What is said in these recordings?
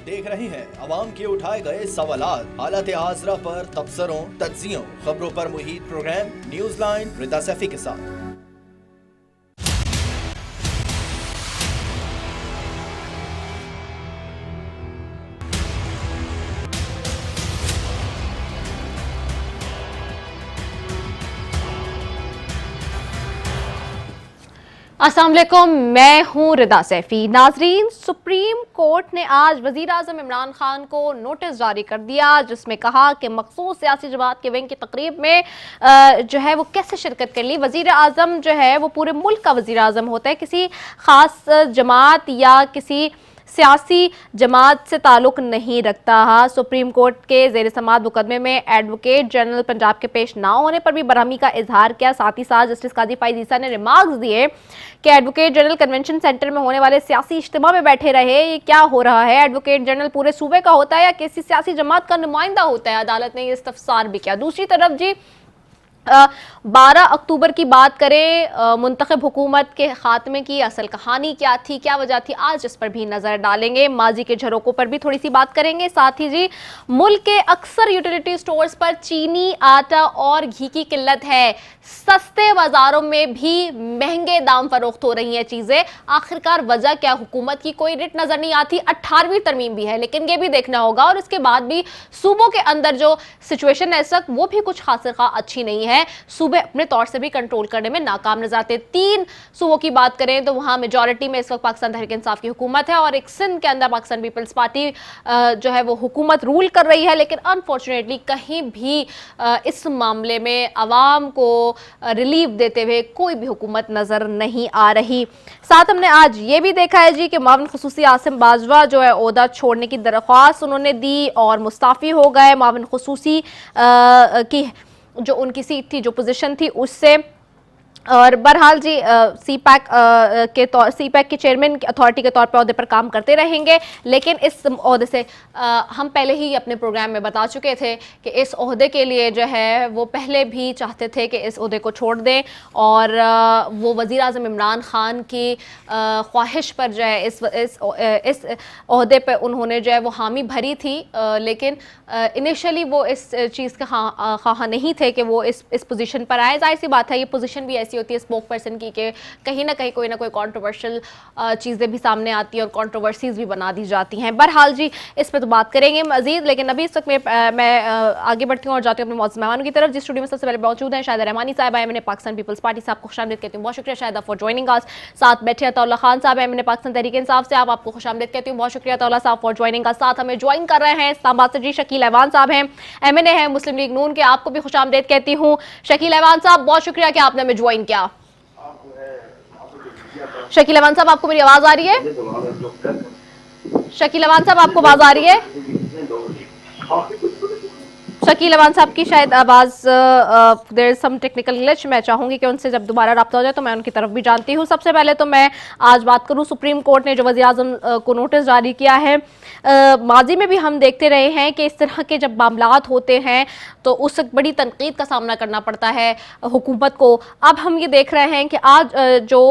आप देख रहे हैं अवाम के उठाए गए सवालात, हालत आसरा पर तबसरों, तज्जियों, खबरों पर मुहित प्रोग्राम न्यूज लाइन रिदा सैफी के साथ। अस्सलाम वालेकुम, मैं हूँ रिदा सैफी। नाजरीन, सुप्रीम कोर्ट ने आज वज़ीर आज़म इमरान खान को नोटिस जारी कर दिया जिसमें कहा कि मखसूस सियासी जमात के विंग की तकरीब में जो है वो कैसे शिरकत कर ली। वज़ीर आज़म जो है वो पूरे मुल्क का वज़ीर आज़म होता है, किसी ख़ास जमात या किसी सियासी जमात से ताल्लुक़ नहीं रखता। हाँ, सुप्रीम कोर्ट के ज़ेर समाअत मुकदमे में एडवोकेट जनरल पंजाब के पेश ना होने पर भी बरहमी का इजहार किया। साथ ही साथ जस्टिस काजी फाइज ईसा ने रिमार्क्स दिए कि एडवोकेट जनरल कन्वेंशन सेंटर में होने वाले सियासी इज्तिमा में बैठे रहे। ये क्या हो रहा है? एडवोकेट जनरल पूरे सूबे का होता है या किसी सियासी जमात का नुमाइंदा होता है? अदालत ने ये इस्तफसार भी किया। दूसरी तरफ जी 12 अक्टूबर की बात करें, मुंतखब हुकूमत के खात्मे की असल कहानी क्या थी, क्या वजह थी, आज इस पर भी नज़र डालेंगे। माजी के झरोकों पर भी थोड़ी सी बात करेंगे। साथ ही जी मुल्क के अक्सर यूटिलिटी स्टोर्स पर चीनी, आटा और घी की किल्लत है। सस्ते बाजारों में भी महंगे दाम फरोख्त हो रही हैं चीज़ें। आखिरकार वजह क्या? हुकूमत की कोई रिट नज़र नहीं आती। 18वीं तरमीम भी है, लेकिन ये भी देखना होगा। और उसके बाद भी सूबों के अंदर जो सिचुएशन है इस वक्त, वो भी कुछ खास अच्छी नहीं है। सूबे अपने तौर से भी कंट्रोल करने में नाकाम नजर आते। 3 सूबों की बात करें तो वहां मेजॉरिटी में इस वक्त पाकिस्तान तहरीक इंसाफ की हुकूमत है और एक सिंध के अंदर पाकिस्तान पीपल्स पार्टी जो है वो हुकूमत रूल कर रही है। लेकिन अनफॉर्चुनेटली कहीं भी इस मामले में अवाम को रिलीफ देते हुए कोई भी हुकूमत नजर नहीं आ रही। साथ हमने आज ये भी देखा है जी कि मावन खुसूसी आसिम बाजवा जो है ओहदा छोड़ने की दरख्वास्त उन्होंने दी और मुस्ताफ़ी हो गए। मावन खुसूसी की जो उनकी सीट थी, जो पोजीशन थी, उससे। और बहरहाल जी सीपैक के चेयरमैन अथॉरिटी के तौर पर ओहदे पर काम करते रहेंगे। लेकिन इस ओहदे से हम पहले ही अपने प्रोग्राम में बता चुके थे कि इस ओहदे के लिए जो है वो पहले भी चाहते थे कि इस ओहदे को छोड़ दें और वो वज़ीर आज़म इमरान खान की ख्वाहिश पर जो है इस ओहदे पर उन्होंने जो है वो हामी भरी थी। लेकिन इनिशियली वो इस चीज़ के ख़्वाह नहीं थे कि वो इस पोजीशन पर आए। जाहिर सी बात है, ये पोजीशन भी ऐसी होती है स्पोक पर्सन की कि कहीं ना कहीं कोई ना कोई कंट्रोवर्शियल चीज़ें भी सामने आती हैं और कंट्रोवर्सीज भी बना दी जाती हैं। बहरहाल जी इस पर तो बात करेंगे मजीद, लेकिन अभी इस वक्त मैं आगे बढ़ती हूँ और जाती हूँ अपने मौजूद मेहमानों की तरफ। जिस स्टूडियो में सबसे पहले मौजूद हैं शाहिदा रहमानी साहब, मैंने पाकिस्तान पीपल्स पार्टी से आपको खुशामदीद कहती हूँ, बहुत शुक्रिया शाहिदा फॉर ज्वाइनिंग अस। साथ बैठे अताउल्लाह खान साहब, मैंने पाकिस्तान तहरीक इंसाफ से, आपको खुशामदीद कहती हूँ, बहुत शुक्रिया अताउल्लाह साहब फॉर ज्वाइनिंग अस। साथ हमें ज्वाइन कर रहे हैं इस्लामाबाद से जी शकील अहवान साहब हैं, MNA हैं मुस्लिम लीग नून के, आपको भी खुशामदीद कहती हूँ। शकील अहवान साहब, बहुत शुक्रिया कि आपने हमें ज्वाइन किया। शकील अहवान साहब, आपको मेरी आवाज आ रही है? शकील अहवान साहब, आपको आवाज आ रही है? शकील अहवान साहब की शायद आवाज़ there is some technical glitch. मैं चाहूँगी कि उनसे जब दोबारा रब्ता हो जाए तो मैं उनकी तरफ भी जानती हूँ। सबसे पहले तो मैं आज बात करूँ, सुप्रीम कोर्ट ने जो वज़ीर आज़म को नोटिस जारी किया है, माजी में भी हम देखते रहे हैं कि इस तरह के जब मामलात होते हैं तो उस बड़ी तनकीद का सामना करना पड़ता है हुकूमत को। अब हम ये देख रहे हैं कि आज जो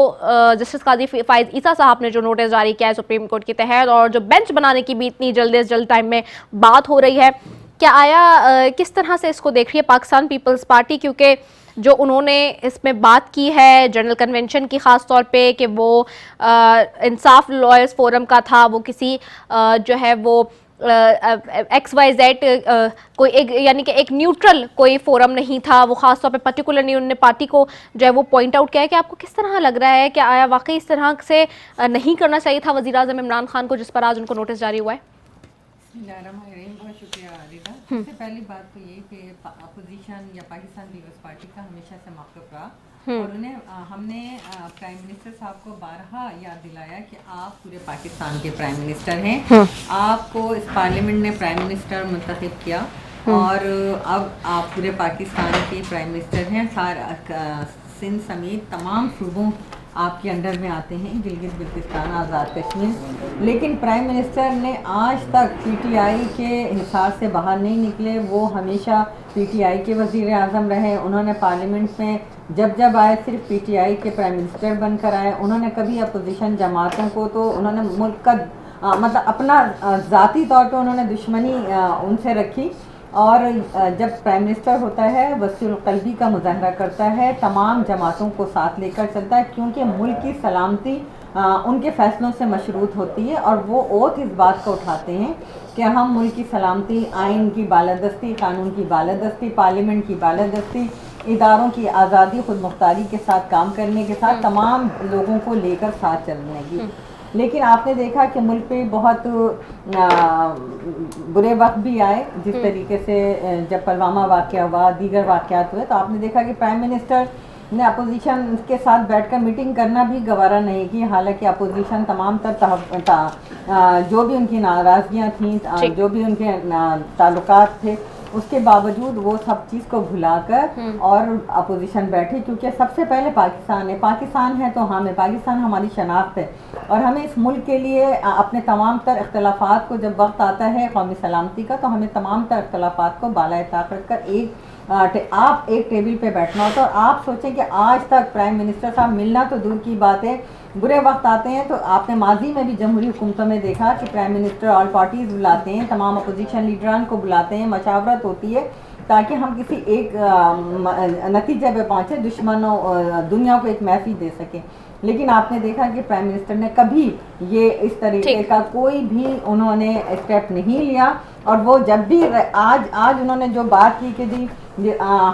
जस्टिस काजी फाइज ईसा साहब ने जो नोटिस जारी किया है सुप्रीम कोर्ट के तहत, और जो बेंच बनाने की भी इतनी जल्द से जल्द टाइम में बात हो रही है, क्या आया किस तरह से इसको देख रही है पाकिस्तान पीपल्स पार्टी? क्योंकि जो उन्होंने इसमें बात की है जनरल कन्वेंशन की, ख़ास तौर पे कि वो इंसाफ लॉयर्स फोरम का था, वो किसी जो है वो XYZ कोई एक यानी कि एक न्यूट्रल कोई फोरम नहीं था, वो ख़ास तौर पे पर्टिकुलरली उन्होंने पार्टी को जो है वो पॉइंट आउट किया है। कि आपको किस तरह लग रहा है कि आया वाकई इस तरह से नहीं करना चाहिए था वज़ीर आज़म इमरान खान को, जिस पर आज उनको नोटिस जारी हुआ है? बहुत शुक्रिया रिदा। सबसे पहली बात तो ये कि अपोजिशन या पाकिस्तान पीपल्स पार्टी का हमेशा से मौक़िफ़ रहा और हमने प्राइम मिनिस्टर साहब को बारहा याद दिलाया कि आप पूरे पाकिस्तान के प्राइम मिनिस्टर हैं। आपको इस पार्लियामेंट ने प्राइम मिनिस्टर मुंतखब किया और अब आप पूरे पाकिस्तान के प्राइम मिनिस्टर हैं। सिंध समेत तमाम सूबों आपके अंडर में आते हैं, गिलगित बल्तिस्तान, आज़ाद कश्मीर। लेकिन प्राइम मिनिस्टर ने आज तक PTI के हिसाब से बाहर नहीं निकले। वो हमेशा PTI के वज़ीर आज़म रहे। उन्होंने पार्लियामेंट में जब आए सिर्फ PTI के प्राइम मिनिस्टर बनकर आए। उन्होंने कभी अपोजिशन जमातों को, तो उन्होंने मुल्क का मतलब अपना ذاتی तौर पे उन्होंने दुश्मनी उनसे रखी और जब प्राइम मिनिस्टर होता है वसीउल क़ल्बी का मुजाहरा करता है, तमाम जमातों को साथ लेकर चलता है क्योंकि मुल्क की सलामती उनके फ़ैसलों से मशरूत होती है और वो ओथ इस बात को उठाते हैं कि हम मुल्क की सलामती, आइन की बालादस्ती, कानून की बालादस्ती, पार्लियामेंट की बालादस्ती, इदारों की आज़ादी, खुद मुख्तारी के साथ काम करने के साथ तमाम लोगों को लेकर साथ चलने की। लेकिन आपने देखा कि मुल्क पे बहुत बुरे वक्त भी आए, जिस तरीके से जब पुलवामा वाक़या हुआ, दीगर वाक़यात हुए, तो आपने देखा कि प्राइम मिनिस्टर ने अपोजिशन के साथ बैठकर मीटिंग करना भी गवारा नहीं की। हालांकि अपोजिशन तमाम जो भी उनकी नाराज़गियाँ थीं, जो भी उनके ताल्लुकात थे, उसके बावजूद वो सब चीज़ को भुलाकर और अपोजिशन बैठी, क्योंकि सबसे पहले पाकिस्तान है तो हमें पाकिस्तान हमारी शनाख्त है और हमें इस मुल्क के लिए अपने तमाम तर इख्तलाफात को, जब वक्त आता है कौमी सलामती का, तो हमें तमाम तर इख्तलाफात को बालाए ताक़त रखकर आप एक टेबल पे बैठना होता है। और आप सोचें कि आज तक प्राइम मिनिस्टर साहब मिलना तो दूर की बात है, बुरे वक्त आते हैं तो आपने माजी में भी जमहूरी हुकूमतों में देखा कि प्राइम मिनिस्टर ऑल पार्टीज़ बुलाते हैं, तमाम अपोजिशन लीडरान को बुलाते हैं, मशावरत होती है ताकि हम किसी एक नतीजे पे पहुँचे, दुश्मनों दुनिया को एक मैसेज दे सकें। लेकिन आपने देखा कि प्राइम मिनिस्टर ने कभी ये इस तरीके का कोई भी उन्होंने स्टेप नहीं लिया। और वो जब भी आज उन्होंने जो बात की कि जी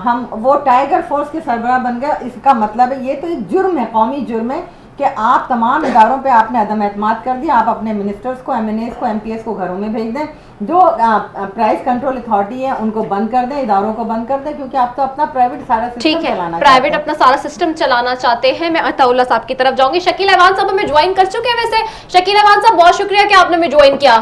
हम वो टाइगर फोर्स के सरबराह बन गए, इसका मतलब है ये तो एक जुर्म है, कौमी जुर्म है कि आप तमाम इदारों पे आपने अदम एतमाद कर दिया। आप अपने मिनिस्टर्स को, MNAs को, MPs को घरों में भेज दें, जो प्राइस कंट्रोल अथॉरिटी है उनको बंद कर दें, इदारों को बंद कर दें, क्योंकि आप तो अपना प्राइवेट सारा सिस्टम चलाना प्राइवेट अपना सारा सिस्टम चलाना चाहते हैं। मैं अताउल्ला साहब की तरफ जाऊंगी। शकील अहवान साहब हमें ज्वाइन कर चुके हैं। वैसे शकील अहवान साहब बहुत शुक्रिया कि आपने हमें ज्वाइन किया।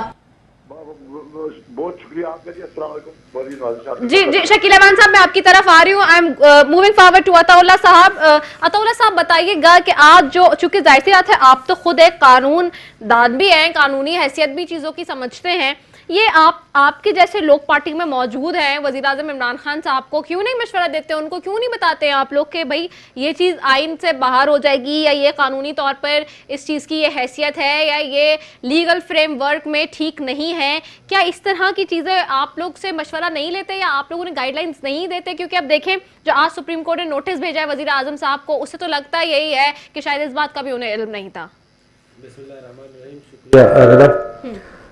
बहुत शुक्रिया आपका जी। अस्सलाम वालेकुम जी जी शकील अहवान साहब, मैं आपकी तरफ आ रही हूँ। I am moving forward to Ataullah साहब। अताउल्ला साहब बताइएगा कि आज जो, चूंकि जाहिर सी बात है आप तो खुद एक कानून दान भी हैं, कानूनी हैसियत भी चीज़ों की समझते हैं, ये आपके जैसे लोग पार्टी में मौजूद हैं, वज़ीर आज़म इमरान खान साहब को क्यों नहीं मशवरा देते, उनको क्यों नहीं बताते हैं आप लोग कि भाई ये चीज़ आइन से बाहर हो जाएगी या ये कानूनी तौर पर इस चीज़ की ये हैसियत है या ये लीगल फ्रेमवर्क में ठीक नहीं है? क्या इस तरह की चीज़ें आप लोग से मशवरा नहीं लेते या आप लोगों ने गाइडलाइंस नहीं देते? क्योंकि अब देखें जो आज सुप्रीम कोर्ट ने नोटिस भेजा है वज़ीर आज़म साहब को, उससे तो लगता यही है कि शायद इस बात का भी उन्हें इल्म नहीं था।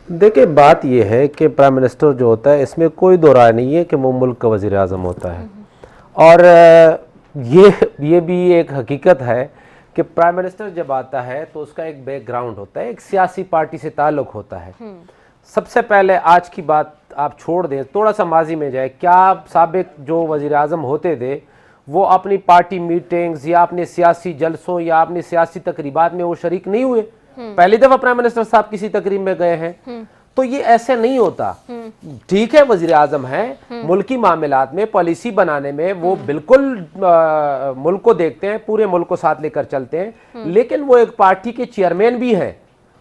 देखिए बात यह है कि प्राइम मिनिस्टर जो होता है इसमें कोई दो राय नहीं है कि वो मुल्क का वज़ीर आज़म होता है। और ये भी एक हकीकत है कि प्राइम मिनिस्टर जब आता है तो उसका एक बैकग्राउंड होता है, एक सियासी पार्टी से ताल्लुक़ होता है। सबसे पहले आज की बात आप छोड़ दें, थोड़ा सा माजी में जाए, क्या साबिक जो वज़ीर आज़म होते थे वो अपनी पार्टी मीटिंग्स या अपने सियासी जलसों या अपनी सियासी तकरीबात में वो शरीक नहीं हुए? पहली दफा प्राइम मिनिस्टर साहब किसी तकरीब में गए हैं? तो ये ऐसे नहीं होता। ठीक है वजीर आजम है, मुल्की मामलात में पॉलिसी बनाने में वो बिल्कुल मुल्क को देखते हैं, पूरे मुल्क को साथ लेकर चलते हैं, लेकिन वो एक पार्टी के चेयरमैन भी हैं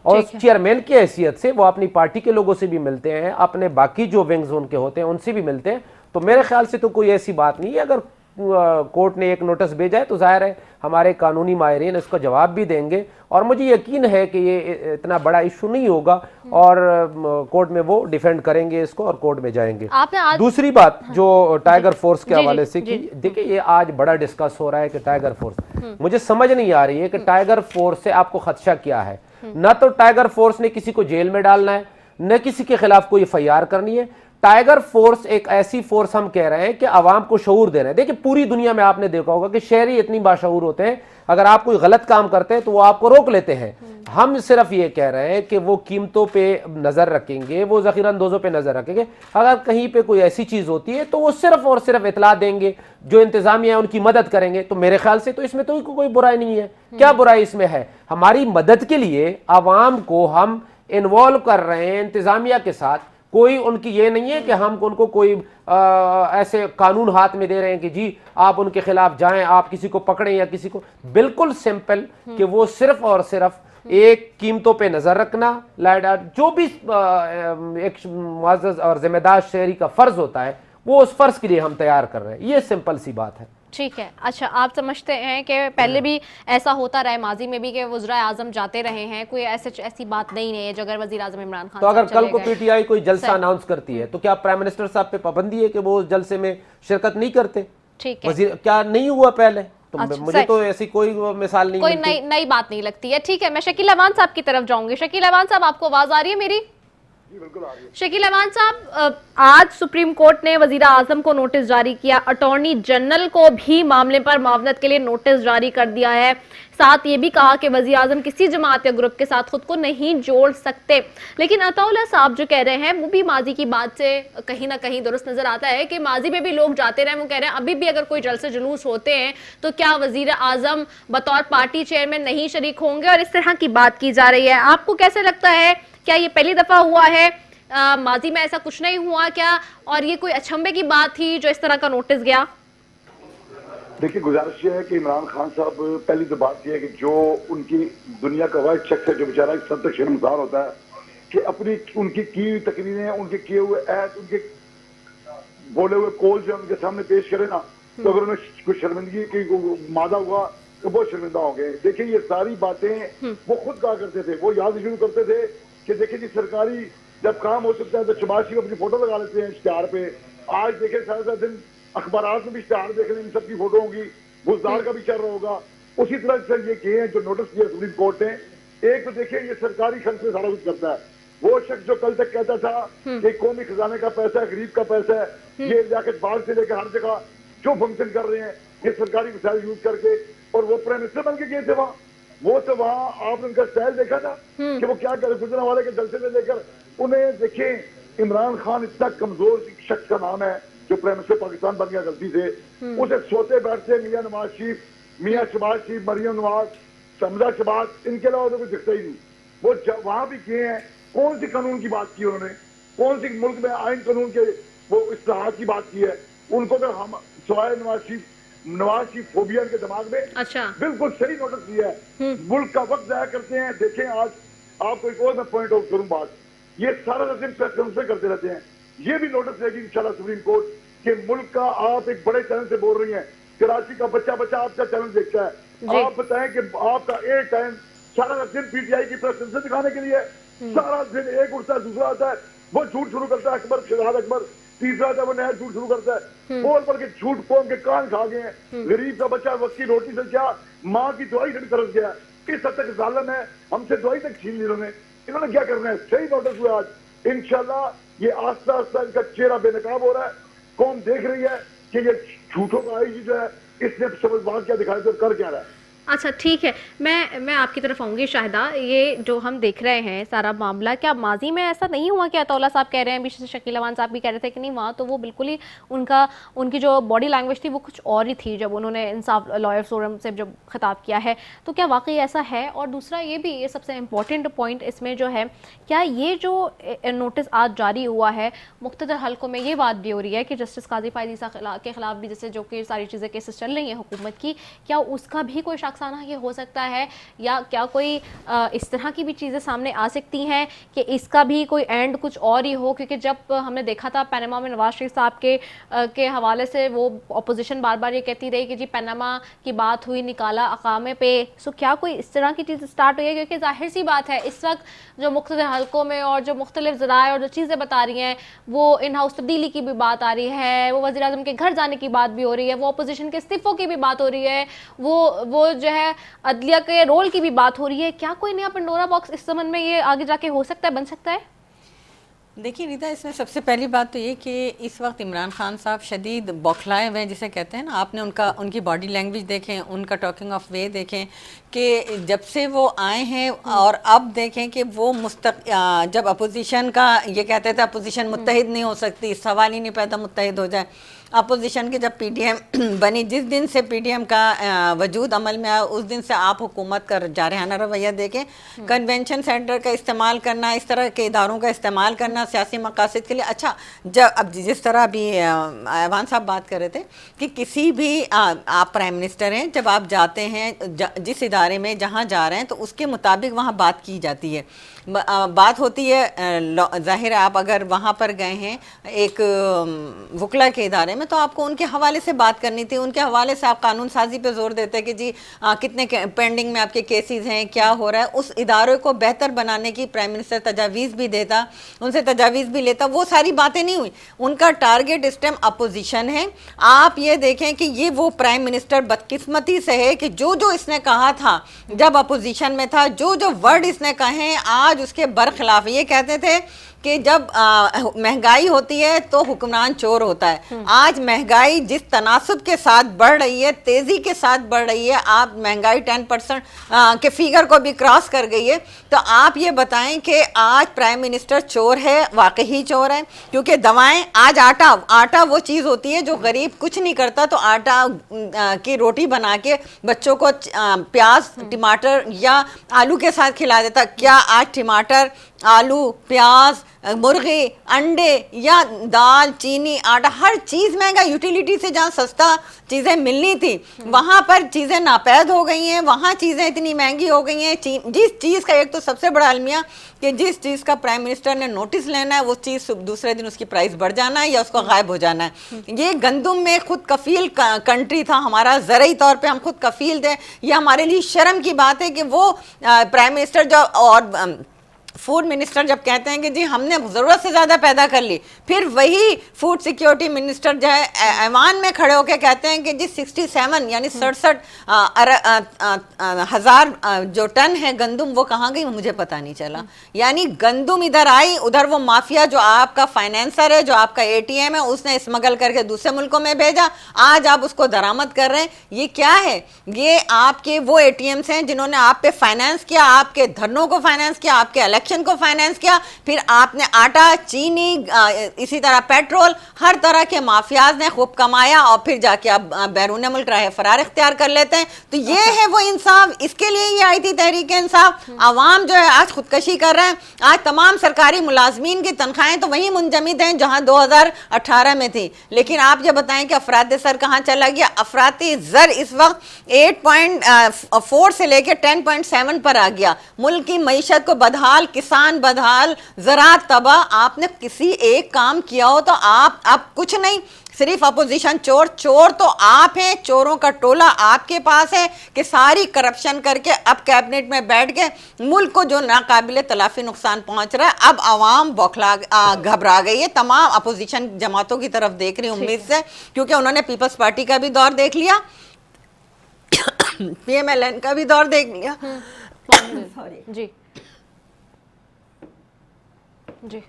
और उस चेयरमैन की हैसियत से वो अपनी पार्टी के लोगों से भी मिलते हैं, अपने बाकी जो विंग्स उनके होते हैं उनसे भी मिलते हैं। तो मेरे ख्याल से तो कोई ऐसी बात नहीं है। अगर कोर्ट ने एक नोटिस भेजा है तो जाहिर है हमारे कानूनी माहिरीन इसका जवाब भी देंगे और मुझे यकीन है कि ये इतना बड़ा इशू नहीं होगा और कोर्ट में वो डिफेंड करेंगे इसको और कोर्ट में जाएंगे। दूसरी बात जो टाइगर फोर्स के हवाले से की, देखिए ये आज बड़ा डिस्कस हो रहा है कि टाइगर फोर्स, मुझे समझ नहीं आ रही है कि टाइगर फोर्स से आपको खदशा क्या है। न तो टाइगर फोर्स ने किसी को जेल में डालना है, न किसी के खिलाफ कोई FIR करनी है। टाइगर फोर्स एक ऐसी फोर्स हम कह रहे हैं कि आवाम को शऊर दे रहे हैं। देखिए पूरी दुनिया में आपने देखा होगा कि शहरी इतनी बाशऊर होते हैं, अगर आप कोई गलत काम करते हैं तो वो आपको रोक लेते हैं। हम सिर्फ ये कह रहे हैं कि वो कीमतों पे नज़र रखेंगे, वो ज़ख़ीरा अंदोज़ों पे नज़र रखेंगे। अगर कहीं पे कोई ऐसी चीज़ होती है तो वो सिर्फ और सिर्फ इतला देंगे, जो इंतज़ामिया है उनकी मदद करेंगे। तो मेरे ख्याल से तो इसमें तो कोई बुराई नहीं है। क्या बुराई इसमें है? हमारी मदद के लिए आवाम को हम इन्वॉल्व कर रहे हैं इंतज़ामिया के साथ। कोई उनकी ये नहीं है कि हम उनको कोई ऐसे कानून हाथ में दे रहे हैं कि जी आप उनके खिलाफ जाएं, आप किसी को पकड़ें या किसी को, बिल्कुल सिंपल कि वो सिर्फ और सिर्फ एक कीमतों पे नज़र रखना, जो भी एक मुअज़्ज़ज़ और जिम्मेदार शहरी का फ़र्ज़ होता है वो उस फ़र्ज़ के लिए हम तैयार कर रहे हैं। ये सिंपल सी बात है। ٹھیک ہے. اچھا آپ سمجھتے ہیں کہ پہلے بھی ایسا ہوتا رہا ہے ماضی میں بھی کہ وزرائے اعظم جاتے رہے ہیں, کوئی ایسی بات نہیں ہے جو اگر وزیر اعظم عمران خان تو اگر کل چلے کو گئے پی ٹی آئی کوئی جلسہ اناؤنس کرتی ہے تو کیا پرائم منسٹر صاحب پہ پابندی ہے کہ وہ اس جلسے میں شرکت نہیں کرتے؟ ٹھیک ہے, وزیر کیا نہیں ہوا پہلے؟ تو اچھا، مجھے تو ایسی کوئی مثال نہیں کوئی ملتی. نئی بات نہیں لگتی ہے. ٹھیک ہے, میں شکیل امان صاحب کی طرف جاؤں گی. شکیل امان صاحب آپ کو آواز آ رہی ہے میری؟ جی بالکل آ رہی ہے. شکیل امان صاحب, آج سپریم کورٹ نے وزیر اعظم کو نوٹس جاری کیا, اٹارنی جنرل کو بھی معاملے پر معاونت کے لیے نوٹس جاری کر دیا ہے. ساتھ یہ بھی کہا کہ وزیر اعظم کسی جماعت یا گروپ کے ساتھ خود کو نہیں جوڑ سکتے. لیکن عطا اللہ صاحب جو کہہ رہے ہیں وہ بھی ماضی کی بات سے کہیں نہ کہیں درست نظر آتا ہے کہ ماضی میں بھی لوگ جاتے رہے. وہ کہہ رہے ہیں ابھی بھی اگر کوئی جلسے جلوس ہوتے ہیں تو کیا وزیر اعظم بطور پارٹی چیئرمین نہیں شریک ہوں گے, اور اس طرح کی بات کی جا رہی ہے. آپ کو کیسے لگتا ہے, کیا یہ پہلی دفعہ ہوا ہے, ماضی میں ایسا کچھ نہیں ہوا کیا, اور یہ کوئی اچھمبے کی بات تھی جو اس طرح کا نوٹس گیا؟ دیکھیے گزارش یہ ہے کہ عمران خان صاحب پہلی تو بات یہ ہے کہ جو ان کی دنیا کا واحد شخص ہے جو بیچارہ ایک سب شرمسار ہوتا ہے کہ اپنی ان کی ہوئی تقریریں, ان کے کیے ہوئے عہد, ان کے بولے ہوئے کول جو ان کے سامنے پیش کرے نا, تو اگر انہیں کوئی شرمندگی کی مادہ ہوا تو بہت شرمندہ ہو گئے. دیکھیں یہ ساری باتیں وہ خود کہا کرتے تھے, وہ یاد شروع کرتے تھے کہ دیکھیں جی سرکاری جب کام ہو سکتا ہے تو شہباز شریف اپنی فوٹو لگا لیتے ہیں اشتہار پہ. آج دیکھیں سارا دن اخبارات میں بھی اشتہار دیکھ رہے ہیں, ان سب کی فوٹو ہوگی, بزدار کا بھی چل رہا ہوگا. اسی طرح سے یہ کیے ہیں جو نوٹس کیا سپریم کورٹ نے. ایک تو دیکھیں یہ سرکاری خرچ سے سارا کچھ کرتا ہے. وہ شخص جو کل تک کہتا تھا کہ قومی خزانے کا پیسہ ہے, غریب کا پیسہ ہے, یہ لیاقت باغ سے لے کے ہر جگہ جو فنکشن کر رہے ہیں یہ سرکاری وسائل یوز کر کے, اور وہ پرائم منسٹر بن کے گئے تھے وہاں. وہ تو وہاں آپ نے ان کا سٹائل دیکھا تھا کہ وہ کیا کرے, گجرا والے کے جلسے میں لے کر انہیں. دیکھیں عمران خان اتنا کمزور شخص کا نام ہے جو پرائم منسٹر پاکستان بن گیا غلطی سے. اسے سوتے بیٹھتے میاں نواز شریف, میاں شہباز شریف, مریم نواز, حمزہ شہباز, ان کے علاوہ تو کوئی دکھتا ہی نہیں. وہ وہاں بھی کیے ہیں, کون سی قانون کی بات کی انہوں نے, کون سی ملک میں آئین قانون کے وہ اصلاحات کی بات کی ہے. ان کو تو ہم سوائے نواز شریف فوبیا کے دماغ میں بالکل صحیح نوٹس دیا ہے. ملک کا وقت ضائع کرتے ہیں. دیکھیں آج آپ کو ایک اور میں پوائنٹ آؤٹ کروں بات, یہ سارا دن پریس کانفرنس کرتے رہتے ہیں. یہ بھی نوٹس دے گی انشاءاللہ سپریم کورٹ کہ ملک کا آپ ایک بڑے چینل سے بول رہی ہیں, کراچی کا بچہ آپ کا چینل دیکھتا ہے. آپ بتائیں کہ آپ کا ایک ٹائم سارا دن پی ٹی آئی کی پریس کانفرنس دکھانے کے لیے, سارا دن ایک اٹھتا ہے دوسرا آتا ہے, وہ جھوٹ شروع کرتا ہے, اکبر شہزاد اکبر, تیسرا آتا ہے وہ نیا جھوٹ شروع کرتا ہے. بول پر کے جھوٹ قوم کے کان کھا گئے ہیں. غریب کا بچہ وقت کی روٹی سے کیا ماں کی دعائی سے بھی ترس گیا. اس حد تک ظالم ہے, ہم سے دعائی تک چھین لی انہوں نے کیا کرنا ہے. صحیح نوٹس ہوا آج. انشاءاللہ یہ آہستہ آہستہ ان کا چہرہ بے نقاب ہو رہا ہے. قوم دیکھ رہی ہے کہ یہ جھوٹوں کا آئی جو ہے اس نے سمجھ بات کیا دکھایا تو کر کیا رہا ہے. اچھا ٹھیک ہے, میں آپ کی طرف آؤں گی شاہدہ. یہ جو ہم دیکھ رہے ہیں سارا معاملہ, کیا ماضی میں ایسا نہیں ہوا کہ عطا اللہ صاحب کہہ رہے ہیں, بیچ سے شکیل امان صاحب بھی کہہ رہے تھے کہ نہیں وہاں تو وہ بالکل ہی ان کی جو باڈی لینگویج تھی وہ کچھ اور ہی تھی جب انہوں نے انصاف لائر فورم سے جب خطاب کیا ہے, تو کیا واقعی ایسا ہے؟ اور دوسرا یہ بھی, یہ سب سے امپورٹنٹ پوائنٹ اس میں جو ہے, کیا یہ جو نوٹس آج جاری ہوا ہے مقتدر حلقوں میں یہ بات بھی ہو رہی ہے کہ جسٹس قاضی فائز عیسیٰ کے خلاف بھی جیسے جو کہ ساری چیزیں کیسز چل رہی ہیں حکومت کی, کیا اس کا بھی کوئی شاخسانہ یہ ہو سکتا ہے, یا کیا کوئی اس طرح کی بھی چیزیں سامنے آ سکتی ہیں کہ اس کا بھی کوئی اینڈ کچھ اور ہی ہو؟ کیونکہ جب ہم نے دیکھا تھا پیناما میں نواز شریف صاحب کے حوالے سے وہ اپوزیشن بار بار یہ کہتی رہی کہ جی پیناما کی بات ہوئی, نکالا اقامے پہ. سو کیا کوئی اس طرح کی چیز سٹارٹ ہوئی ہے؟ کیونکہ ظاہر سی بات ہے اس وقت جو مختلف حلقوں میں اور جو مختلف ذرائع اور جو چیزیں بتا رہی ہیں, وہ ان ہاؤس تبدیلی کی بھی بات آ رہی ہے, وہ وزیر اعظم کے گھر جانے کی بات بھی ہو رہی ہے, وہ اپوزیشن کے استعفوں کی بھی بات ہو رہی ہے, وہ جو ہے عدلیہ کے رول کی بھی بات ہو رہی ہے. کیا کوئی نیا پنڈورا باکس اس زمن میں یہ آگے جا کے ہو سکتا ہے, بن سکتا ہے؟ دیکھیے ریتا, اس میں سب سے پہلی بات تو یہ کہ اس وقت عمران خان صاحب شدید بوکھلائے ہوئے جسے کہتے ہیں نا. آپ نے ان کی باڈی لینگویج دیکھیں, ان کا ٹاکنگ آف وے دیکھیں کہ جب سے وہ آئے ہیں اور اب دیکھیں کہ وہ جب اپوزیشن کا یہ کہتے تھے اپوزیشن متحد نہیں ہو سکتی, سوال ہی نہیں پیدا متحد ہو جائے. اپوزیشن کی جب پی ڈی ایم بنی, جس دن سے پی ڈی ایم کا وجود عمل میں آیا اس دن سے آپ حکومت کا جارحانہ رویہ دیکھیں. کنونشن سینٹر کا استعمال کرنا, اس طرح کے اداروں کا استعمال کرنا سیاسی مقاصد کے لیے. اچھا اب جس طرح ابھی ایوان صاحب بات کر رہے تھے کہ کسی بھی آپ پرائم منسٹر ہیں, جب آپ جاتے ہیں جس ادارے میں جہاں جا رہے ہیں تو اس کے مطابق وہاں بات کی جاتی ہے. بات ہوتی ہے ظاہر ہے آپ اگر وہاں پر گئے ہیں ایک وکلا کے ادارے میں میں تو آپ کو ان کے حوالے سے بات کرنی تھی, ان کے حوالے سے آپ قانون سازی پہ زور دیتے کہ جی کتنے پینڈنگ میں آپ کے کیسز ہیں, کیا ہو رہا ہے. اس ادارے کو بہتر بنانے کی پرائم منسٹر تجاویز بھی دیتا, ان سے تجاویز بھی لیتا. وہ ساری باتیں نہیں ہوئی. ان کا ٹارگٹ اس ٹائم اپوزیشن ہے. آپ یہ دیکھیں کہ یہ وہ پرائم منسٹر بدقسمتی سے ہے کہ جو اس نے کہا تھا جب اپوزیشن میں تھا, جو ورڈ اس نے کہے آج اس کے برخلاف. یہ کہتے تھے کہ جب مہنگائی ہوتی ہے تو حکمران چور ہوتا ہے. آج مہنگائی جس تناسب کے ساتھ بڑھ رہی ہے, تیزی کے ساتھ بڑھ رہی ہے, آپ مہنگائی 10% کے فیگر کو بھی کراس کر گئی ہے. تو آپ یہ بتائیں کہ آج پرائم منسٹر چور ہے, واقعی چور ہے. کیونکہ دوائیں, آج آٹا وہ چیز ہوتی ہے جو غریب کچھ نہیں کرتا تو آٹا کی روٹی بنا کے بچوں کو پیاز ٹماٹر یا آلو کے ساتھ کھلا دیتا. کیا آج ٹماٹر, آلو, پیاز, مرغی, انڈے یا دال, چینی, آٹا, ہر چیز مہنگا. یوٹیلیٹی سے جہاں سستا چیزیں ملنی تھی وہاں پر چیزیں ناپید ہو گئی ہیں, وہاں چیزیں اتنی مہنگی ہو گئی ہیں. جس چیز کا ایک تو سب سے بڑا المیہ کہ جس چیز کا پرائم منسٹر نے نوٹس لینا ہے وہ چیز دوسرے دن اس کی پرائس بڑھ جانا ہے یا اس کو غائب ہو جانا ہے. یہ گندم میں خود کفیل کنٹری تھا ہمارا, زرعی طور پہ ہم خود کفیل تھے. یہ ہمارے لیے شرم کی بات ہے کہ وہ پرائم منسٹر جو اور فوڈ منسٹر جب کہتے ہیں کہ جی ہم نے ضرورت سے زیادہ پیدا کر لی, پھر وہی فوڈ سیکیورٹی منسٹر جو ہے ایوان میں کھڑے ہو کے کہتے ہیں کہ جی 67 یعنی 67,000 جو ٹن ہے گندم وہ کہاں گئی مجھے پتہ نہیں چلا. یعنی گندم ادھر آئی, ادھر وہ مافیا جو آپ کا فائنینسر ہے, جو آپ کا ATM ہے, اس نے اسمگل کر کے دوسرے ملکوں میں بھیجا. آج آپ اس کو درآمد کر رہے ہیں. یہ کیا ہے؟ یہ آپ کے وہ ATMs ہیں جنہوں نے آپ پہ فائنینس کیا, آپ کے دھرنوں کو فائنینس کیا, آپ کے الیکشن کو فائنینس کیا. پھر آپ نے آٹا, چینی, اسی طرح پیٹرول, ہر طرح کے مافیاز نے خوب کمایا اور پھر جا کے آپ بیرون ملک راہ فرار اختیار کر لیتے ہیں. تو یہ ہے وہ انصاف. اس کے لیے یہ آئی تھی تحریک انصاف. عوام جو ہے آج خودکشی کر رہے ہیں. آج تمام سرکاری ملازمین کی تنخواہیں تو وہیں منجمد ہیں جہاں 2018 میں تھی. لیکن آپ یہ بتائیں کہ افراط زر کہاں چلا گیا؟ افراطی زر اس وقت 8.4 سے لے کے 10.7 پر آ گیا. ملک کی معیشت کو بدحال, کسان بدحال, زراعت تباہ. آپ نے کسی ایک کام کیا ہو تو آپ اب کچھ نہیں, صرف اپوزیشن چور. چور تو آپ ہیں, چوروں کا ٹولہ آپ کے پاس ہے کہ ساری کرپشن کر کے اب کیبنٹ میں بیٹھ کے ملک کو جو ناقابل تلافی نقصان پہنچ رہا ہے. اب عوام گھبرا گئی ہے, تمام اپوزیشن جماعتوں کی طرف دیکھ رہی امید سے, کیونکہ انہوں نے پیپلز پارٹی کا بھی دور دیکھ لیا, PMLN کا بھی دور دیکھ لیا, جی,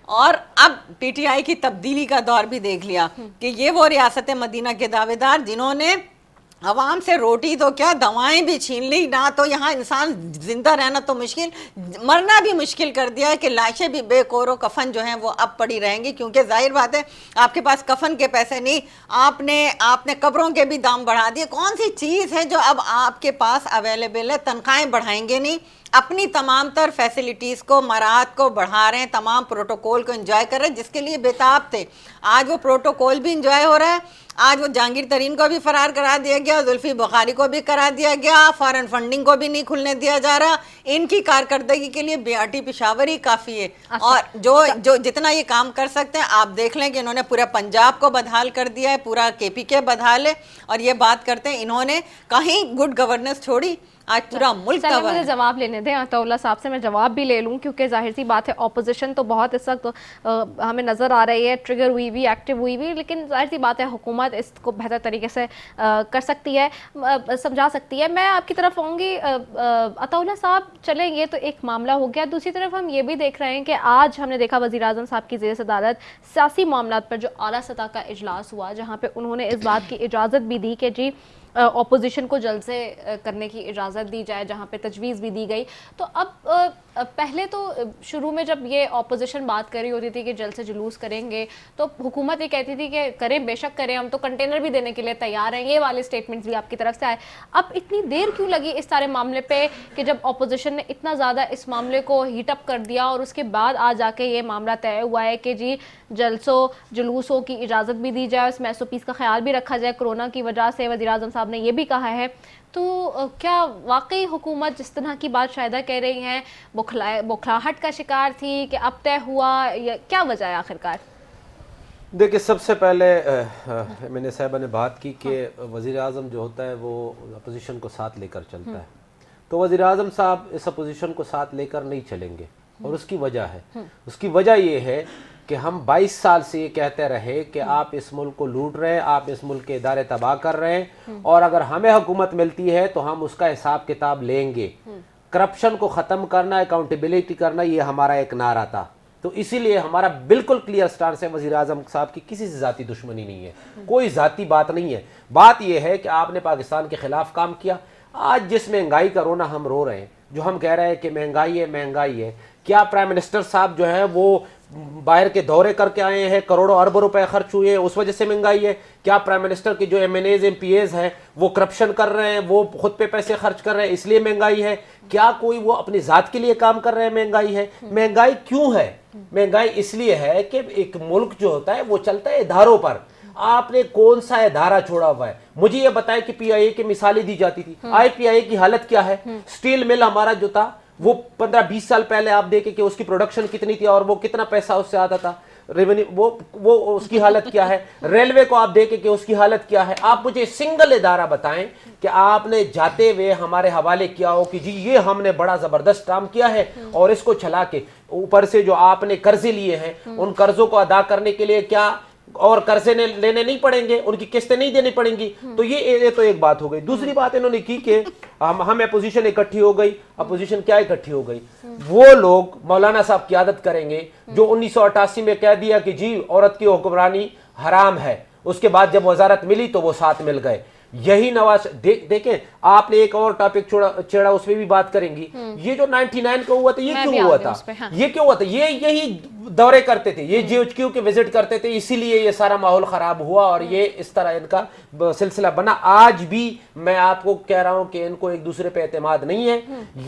اور اب PTI کی تبدیلی کا دور بھی دیکھ لیا کہ یہ وہ ریاست مدینہ کے دعوے دار جنہوں نے عوام سے روٹی تو کیا دوائیں بھی چھین لی. نہ تو یہاں انسان زندہ رہنا تو مشکل, مرنا بھی مشکل کر دیا ہے کہ لاشیں بھی بے کور و کفن جو ہیں وہ اب پڑی رہیں گی. کیونکہ ظاہر بات ہے آپ کے پاس کفن کے پیسے نہیں, آپ نے قبروں کے بھی دام بڑھا دیے. کون سی چیز ہے جو اب آپ کے پاس اویلیبل ہے؟ تنخواہیں بڑھائیں گے نہیں, اپنی تمام تر فیسلٹیز کو, مراحت کو بڑھا رہے ہیں, تمام پروٹوکول کو انجوائے کر رہے ہیں جس کے لیے بےتاب تھے. آج وہ پروٹوکول بھی انجوائے ہو رہا ہے. آج وہ جہانگیر ترین کو بھی فرار کرا دیا گیا, زلفی بخاری کو بھی کرا دیا گیا, فارن فنڈنگ کو بھی نہیں کھلنے دیا جا رہا. ان کی کارکردگی کے لیے BRT پشاور ہی کافی ہے. اور جو جتنا یہ کام کر سکتے ہیں آپ دیکھ لیں کہ انہوں نے پورا پنجاب کو بدحال کر دیا ہے, پورا KPK بدحال ہے. اور یہ بات کرتے ہیں انہوں نے کہیں گڈ گورننس چھوڑی, آج پورا ملک تباہ ہے. مجھے جواب لینے دیں عطا اللہ صاحب سے, میں جواب بھی لے لوں کیونکہ ظاہر سی بات ہے اپوزیشن تو بہت اس وقت ہمیں نظر آ رہی ہے ٹریگر ہوئی ہوئی, ایکٹیو ہوئی ہوئی, لیکن ظاہر سی بات ہے حکومت اس کو بہتر طریقے سے کر سکتی ہے, سمجھا سکتی ہے. میں آپ کی طرف آؤں گی عطا اللہ صاحب. چلیں یہ تو ایک معاملہ ہو گیا, دوسری طرف ہم یہ بھی دیکھ رہے ہیں کہ آج ہم نے دیکھا وزیر اعظم صاحب کی زیر صدارت سیاسی معاملات پر جو اعلیٰ سطح کا اجلاس ہوا, جہاں پہ انہوں نے اس بات کی اجازت بھی دی کہ جی اپوزیشن کو جلسے کرنے کی اجازت دی جائے, جہاں پہ تجویز بھی دی گئی. تو اب پہلے تو شروع میں جب یہ اپوزیشن بات کر رہی ہوتی تھی کہ جلسے جلوس کریں گے تو حکومت یہ کہتی تھی کہ کریں, بے شک کریں, ہم تو کنٹینر بھی دینے کے لیے تیار ہیں. یہ والے سٹیٹمنٹس بھی آپ کی طرف سے آئے. اب اتنی دیر کیوں لگی اس سارے معاملے پہ کہ جب اپوزیشن نے اتنا زیادہ اس معاملے کو ہیٹ اپ کر دیا اور اس کے بعد آج جا کے یہ معاملہ طے ہوا ہے کہ جی جلسوں جلوسوں کی اجازت بھی دی جائے, اس میں SOPs کا خیال بھی رکھا جائے. کورونا کی وجہ سے وزیر اعظم صاحب نے یہ بھی کہا ہے. تو کیا واقعی حکومت جس طرح کی بات شاہدہ کہہ رہی ہیں بوکھلاہٹ کا شکار تھی کہ اب طے ہوا, یا کیا وجہ ہے آخرکار؟ देखिए, सबसे पहले मैंने साहबा ने बात की कि वज़ीर आज़म जो होता है वो अपोजिशन को साथ लेकर चलता है, तो वज़ीर आज़म साहब इस अपोजिशन को साथ लेकर नहीं चलेंगे, और उसकी वजह है, उसकी वजह ये है कि हम 22 साल से ये कहते रहे कि आप इस मुल्क को लूट रहे हैं, आप इस मुल्क के इदारे तबाह कर रहे हैं, और अगर हमें हुकूमत मिलती है तो हम उसका हिसाब किताब लेंगे। करप्शन को ख़त्म करना, अकाउंटेबिलिटी करना, ये हमारा एक नारा था। तो इसीलिए हमारा बिल्कुल क्लियर स्टांस है, वज़ीर आज़म साहब की किसी से ज़ाती दुश्मनी नहीं है, कोई ज़ाती बात नहीं है। बात यह है कि आपने पाकिस्तान के ख़िलाफ़ काम किया। आज जिस महंगाई का रोना हम रो रहे हैं, जो हम कह रहे हैं कि महंगाई है महंगाई है, क्या प्राइम मिनिस्टर साहब जो है वो बाहर के दौरे करके आए हैं, करोड़ों अरबों रुपए खर्च हुए हैं, उस वजह से महंगाई है? क्या प्राइम मिनिस्टर के जो MNAs MPAs हैं वो करप्शन कर रहे हैं, वो खुद पे पैसे खर्च कर रहे हैं, इसलिए महंगाई है? क्या कोई वो अपनी ज़ात के लिए काम कर रहे हैं, महंगाई है? महंगाई क्यों है? महंगाई इसलिए है कि एक मुल्क जो होता है वो चलता है इदारों पर। आपने कौन सा इदारा छोड़ा हुआ है? मुझे ये बताएं कि PIA की मिसालें दी जाती थी, आज PIA की हालत क्या है? स्टील मिल हमारा जो था वो 15-20 साल पहले आप देखें कि उसकी प्रोडक्शन कितनी थी और वो कितना पैसा उससे आता था, रेवेन्यू, वो उसकी हालत क्या है? रेलवे को आप देखें कि उसकी हालत क्या है? आप मुझे सिंगल इदारा बताएं कि आपने जाते हुए हमारे हवाले किया हो कि जी ये हमने बड़ा जबरदस्त काम किया है और इसको चला के ऊपर से जो आपने कर्जे लिए हैं उन कर्जों को अदा करने के लिए क्या और कर्जे लेने नहीं पड़ेंगे, उनकी किस्तें नहीं देनी पड़ेंगी? तो ये तो एक बात हो गई। दूसरी बात इन्होंने की कि हम अपोजिशन इकट्ठी हो गई। अपोजिशन क्या इकट्ठी हो गई? वो लोग मौलाना साहब की आदत करेंगे जो 1988 में कह दिया कि जी औरत की हुक्मरानी हराम है, उसके बाद जब वजारत मिली तो वो साथ मिल गए। यही नवाज देखें, आपने एक और टॉपिक छेड़ा, उसमें भी बात करेंगी। ये जो 99 को हुआ था, ये क्यों हुआ था? ये क्यों हुआ था? ये यही दौरे करते थे, ये GHQ के विजिट करते थे, इसीलिए ये सारा माहौल खराब हुआ और ये इस तरह इनका सिलसिला बना। आज भी मैं आपको कह रहा हूं कि इनको एक दूसरे पे एतमाद नहीं है,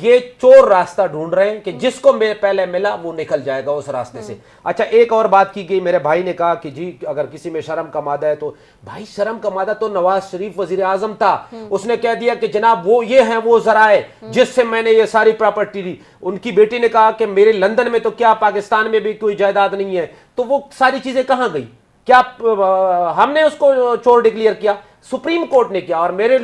ये चोर रास्ता ढूंढ रहे हैं कि जिसको पहले मिला वो निकल जाएगा उस रास्ते से। अच्छा, एक और बात की गई, मेरे भाई ने कहा कि जी अगर किसी में शर्म का मादा है तो भाई शर्म का मादा तो नवाज शरीफ वजीर आजम था, उसने कह दिया कि जनाब वो ये हैं वो जराए जिससे मैंने ये सारी प्रॉपर्टी ली। उनकी बेटी ने कहा कि मेरे लंदन में तो क्या पाकिस्तान में भी कोई जायदाद नहीं है, तो वो सारी चीजें कहां गई? क्या हमने उसको चोर डिक्लेयर किया? सुप्रीम कोर्ट ने किया। और मेरे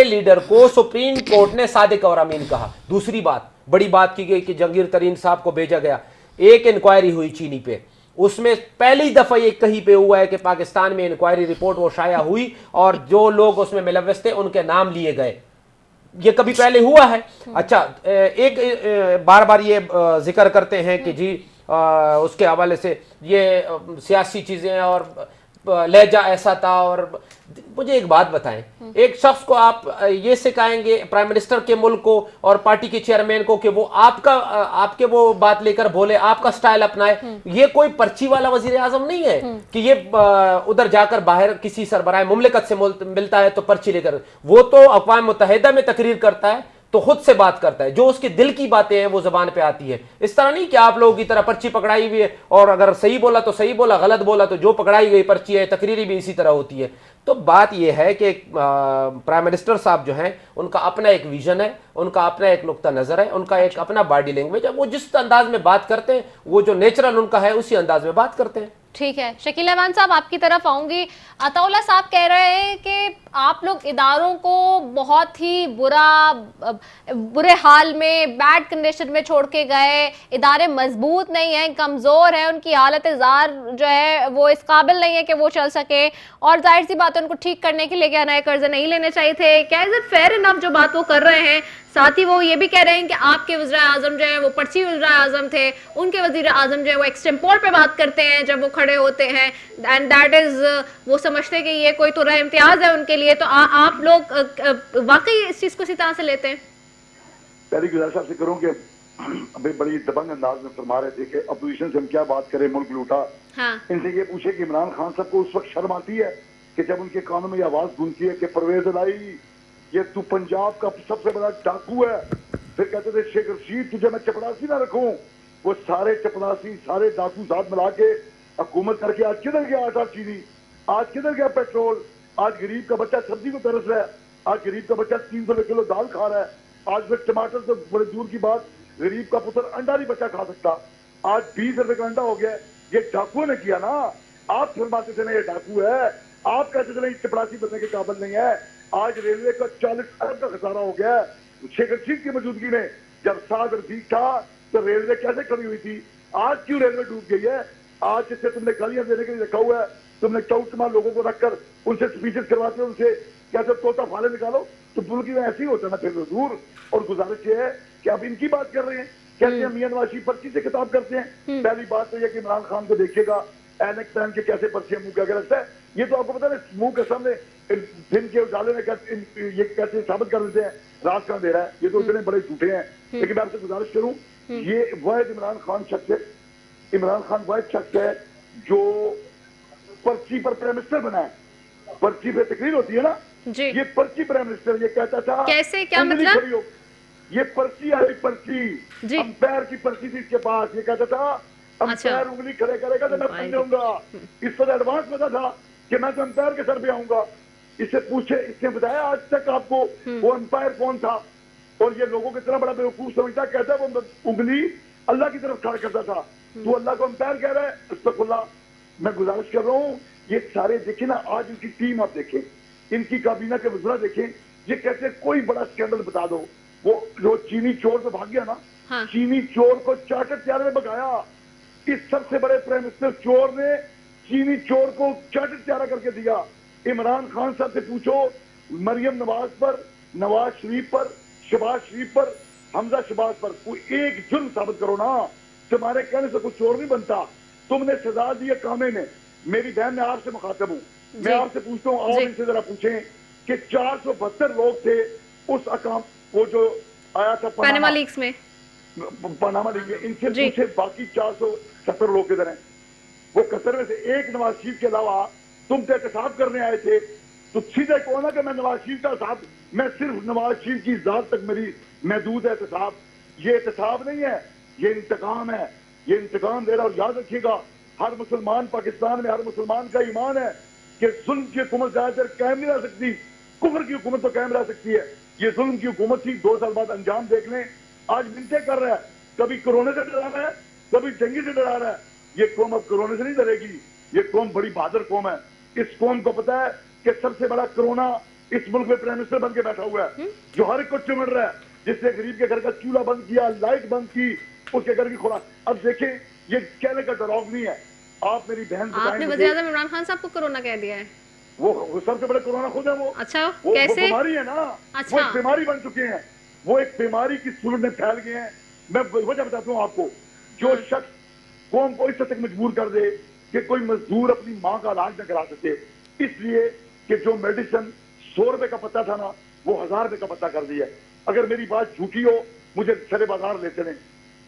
लीडर को सुप्रीम कोर्ट ने सादिक और अमीन कहा। दूसरी बात, बड़ी बात की गई कि जहांगीर तरीन साहब को भेजा गया, एक इंक्वायरी हुई चीनी पे, उसमें पहली दफा ये कहीं पे हुआ है कि पाकिस्तान में इंक्वायरी रिपोर्ट वो शाया हुई और जो लोग उसमें मुलव्वस थे उनके नाम लिए गए। ये कभी पहले हुआ है? अच्छा, एक बार बार ये जिक्र करते हैं कि जी उसके हवाले से ये सियासी चीजें और लहजा ऐसा था। और मुझे एक बात बताएं, एक शख्स को आप ये सिखाएंगे प्राइम मिनिस्टर के मुल्क को और पार्टी के चेयरमैन को कि वो आपके वो बात लेकर बोले, आपका स्टाइल अपनाए? ये कोई पर्ची वाला वजीर आजम नहीं है कि ये उधर जाकर बाहर किसी सरबराह मुमलिकत से मिलता है तो पर्ची लेकर। वो तो अक़वाम मुत्तहिदा में तकरीर करता है तो खुद से बात करता है, जो उसके दिल की बातें हैं वो जुबान पे आती है। इस तरह नहीं कि आप लोगों की तरह पर्ची पकड़ाई हुई है और अगर सही बोला तो सही बोला, गलत बोला तो जो पकड़ाई गई पर्ची है। तकरीरी भी इसी तरह होती है। तो बात यह है कि प्राइम मिनिस्टर साहब जो हैं उनका अपना एक विजन है, उनका अपना एक नुक्ता नजर है, उनका एक अपना बॉडी लैंग्वेज है। वो जिस अंदाज में बात करते हैं, वो जो नेचुरल उनका है उसी अंदाज में बात करते हैं। ठीक है, शकील रहमान साहब आपकी तरफ आऊंगी। अताउल्लाह साहब कह रहे हैं कि आप लोग इदारों को बहुत ही बुरे हाल में, बैड कंडीशन में छोड़ के गए। इदारे मजबूत नहीं हैं, कमज़ोर हैं, उनकी हालत ज़ार जो है वो इस काबिल नहीं है कि वो चल सके, और जाहिर सी बात है उनको ठीक करने के लिए क्या नए कर्जे नहीं लेने चाहिए थे। क्या इज इट फेयर इनफ जो बात वो कर रहे हैं? साथ ही वो ये भी कह रहे हैं कि आपके वज़ीर आज़म जो है वो पर्ची वज़ीर आज़म थे, उनके वज़ीर आज़म जो है वो एक्सटेम्पोर पे बात करते हैं जब वो खड़े होते हैं, एंड दैट इज़ वो समझते हैं कि ये कोई तो इम्तियाज़ है उनके लिए। तो आप लोग वाकई इस चीज़ को इसी तरह से लेते हैं? पहली गुजारिश आपसे करूँ कि अभी बड़ी दबंग अंदाज में फरमा रहे थे कि अपोजिशन से हम क्या बात करें, मुल्क लूटा। हाँ। इनसे ये पूछे कि इमरान खान साहब को उस वक्त शर्म आती है कि जब उनके कानों में ये आवाज गूंजती है कि परवेज इलाही ये तू पंजाब का सबसे बड़ा डाकू है। फिर कहते थे शेख रशीद तुझे मैं चपरासी ना रखूं। वो सारे चपरासी, सारे डाकू साथ मिला के हुकूमत करके आज किधर गया आटा चीनी, आज किधर गया पेट्रोल? आज गरीब का बच्चा सब्जी को तरस रहा है, आज गरीब का बच्चा 300 रुपए किलो दाल खा रहा है, आज फिर टमाटर तो बड़े दूर की बात, गरीब का पुत्र अंडा नहीं बच्चा खा सकता। आज 20 रुपए का अंडा हो गया। ये डाकुओं ने किया ना, आप फरमाते थे ना ये डाकू है, आप कहते थे ना ये चपरासी बनने के काबिल नहीं है। आज रेलवे का 40 अरब का खसारा हो गया है। शेख रशीद की मौजूदगी में जब साद रफीक था तो रेलवे कैसे खड़ी हुई थी, आज क्यों रेलवे डूब गई है? आज जिससे तुमने गालियां देने के लिए रखा हुआ है, तुमने चौकमा लोगों को रखकर उनसे स्पीचेस करवाते हो, उनसे कहते तोता फाले निकालो, तो मुल्क में ऐसे ही होता ना फिर जरूर। और गुजारिश ये है कि आप इनकी बात कर रहे हैं, कहते हैं मियां नवाज शरीफ पर्ची से खिताब करते हैं। पहली बात तो ये कि इमरान खान को देखिएगा ऐनक पहन के कैसे पर्ची मुंह के आगे रखता है। ये तो आपको पता है मुंह के सामने दिन के उजाले में ये कैसे साबित कर देते हैं रात कहाँ दे रहा है। ये तो इतने बड़े झूठे हैं। लेकिन मैं आपसे गुजारिश करूं, ये वाहिद इमरान खान शख्स है, इमरान खान वाहिद शख्स है जो पर्ची पर प्राइम मिनिस्टर बना है। पर्ची पे तकरीर होती है ना जी। ये पर्ची प्राइम मिनिस्टर, ये कहता था कैसे, क्या उंगली मतलब? खड़ी हो। ये पर्ची आई पर्ची जी। अंपायर की पर्ची थी इसके पास। ये कहता था अंपायर उंगली खड़े करेगा तो मैं बन जाऊंगा। इस पर एडवांस पता था कि मैं तो अंपायर के सर पे आऊंगा। इससे पूछे, इसने बताया आज तक आपको वो अंपायर कौन था? और ये लोगों की तरह बड़ा बेवकूफ समझता, कहता है वो उंगली अल्लाह की तरफ खड़ा करता था। तो अल्लाह को अंपायर कह रहा है। अस्तगफुरुल्लाह। मैं गुजारिश कर रहा हूँ, ये सारे देखें ना, आज इनकी टीम आप देखें, इनकी काबीना के वज़रा देखें, ये कहते कोई बड़ा स्कैंडल बता दो। वो जो चीनी चोर से भाग गया ना, हाँ। चीनी चोर को चार्टर त्यारे में भगाया। इस सबसे बड़े प्राइम मिनिस्टर चोर ने चीनी चोर को चार्टर त्यारा करके दिया। इमरान खान साहब से पूछो, मरियम नवाज पर, नवाज शरीफ पर, शहबाज शरीफ पर, हमजा शहबाज पर कोई एक जुर्म साबित करो ना। तुम्हारे कहने से कोई चोर नहीं बनता। तुमने सजा दी है कामे में। मेरी बहन, मैं आपसे मुखातब हूँ, मैं आपसे पूछता हूँ, आप इनसे जरा पूछें कि 472 लोग थे उस अकाम, वो जो आया था पनामा लीक्स में, पनामा लीग में, इनसे पूछे बाकी 470 लोग किधर हैं? वो कतर में से एक नवाज शरीफ के अलावा तुम तो एहतसाब करने आए थे, तो सीधे कहो ना कि मैं नवाज शरीफ का साहब, मैं सिर्फ नवाज शरीफ की जात तक मेरी महदूद है एहतसाब। ये एहतसाब नहीं है, ये इंतकाम है। ये इंतकाम दे रहा। और याद रखिएगा, हर मुसलमान, पाकिस्तान में हर मुसलमान का ईमान है कि जुल्म की हुकूमत ज्यादा देर कायम नहीं रह सकती, कुफर की हुकूमत तो कायम रह सकती है। ये जुल्म की हुकूमत थी, 2 साल बाद अंजाम देख लें। आज मिनटें कर रहा है, कभी कोरोना से डरा रहा है, कभी जंगी से डरा रहा है। ये कौम अब कोरोना से नहीं डरेगी। ये कौम बड़ी बहादुर कौम है। इस कौम को पता है कि सबसे बड़ा कोरोना इस मुल्क में प्राइम मिनिस्टर बन के बैठा हुआ है, जो हर एक को चिमड़ रहा है। जिसने गरीब के घर का चूल्हा बंद किया, लाइट बंद की, उसके घर की खुराक। अब देखें, ये कहने का डराव नहीं है। आप मेरी बहन आपने वज़ीर-ए-आज़म इमरान खान साहब को कोरोना कह दिया है। वो सबसे बड़े कोरोना खुद है। वो अच्छा, वो कैसे? बीमारी है ना। अच्छा। वो एक बीमारी बन चुके हैं। वो एक बीमारी की सूरत में फैल गए हैं। मैं वजह बताता हूँ आपको। जो शख्स कौम को इस तक मजबूर कर दे कि कोई मजदूर अपनी माँ का इलाज न करा सके, इसलिए कि जो मेडिसिन 100 रुपए का पत्ता था ना, वो 1000 रुपए का पत्ता कर दिया। अगर मेरी बात झूठी हो, मुझे सरे बाजार ले चलें।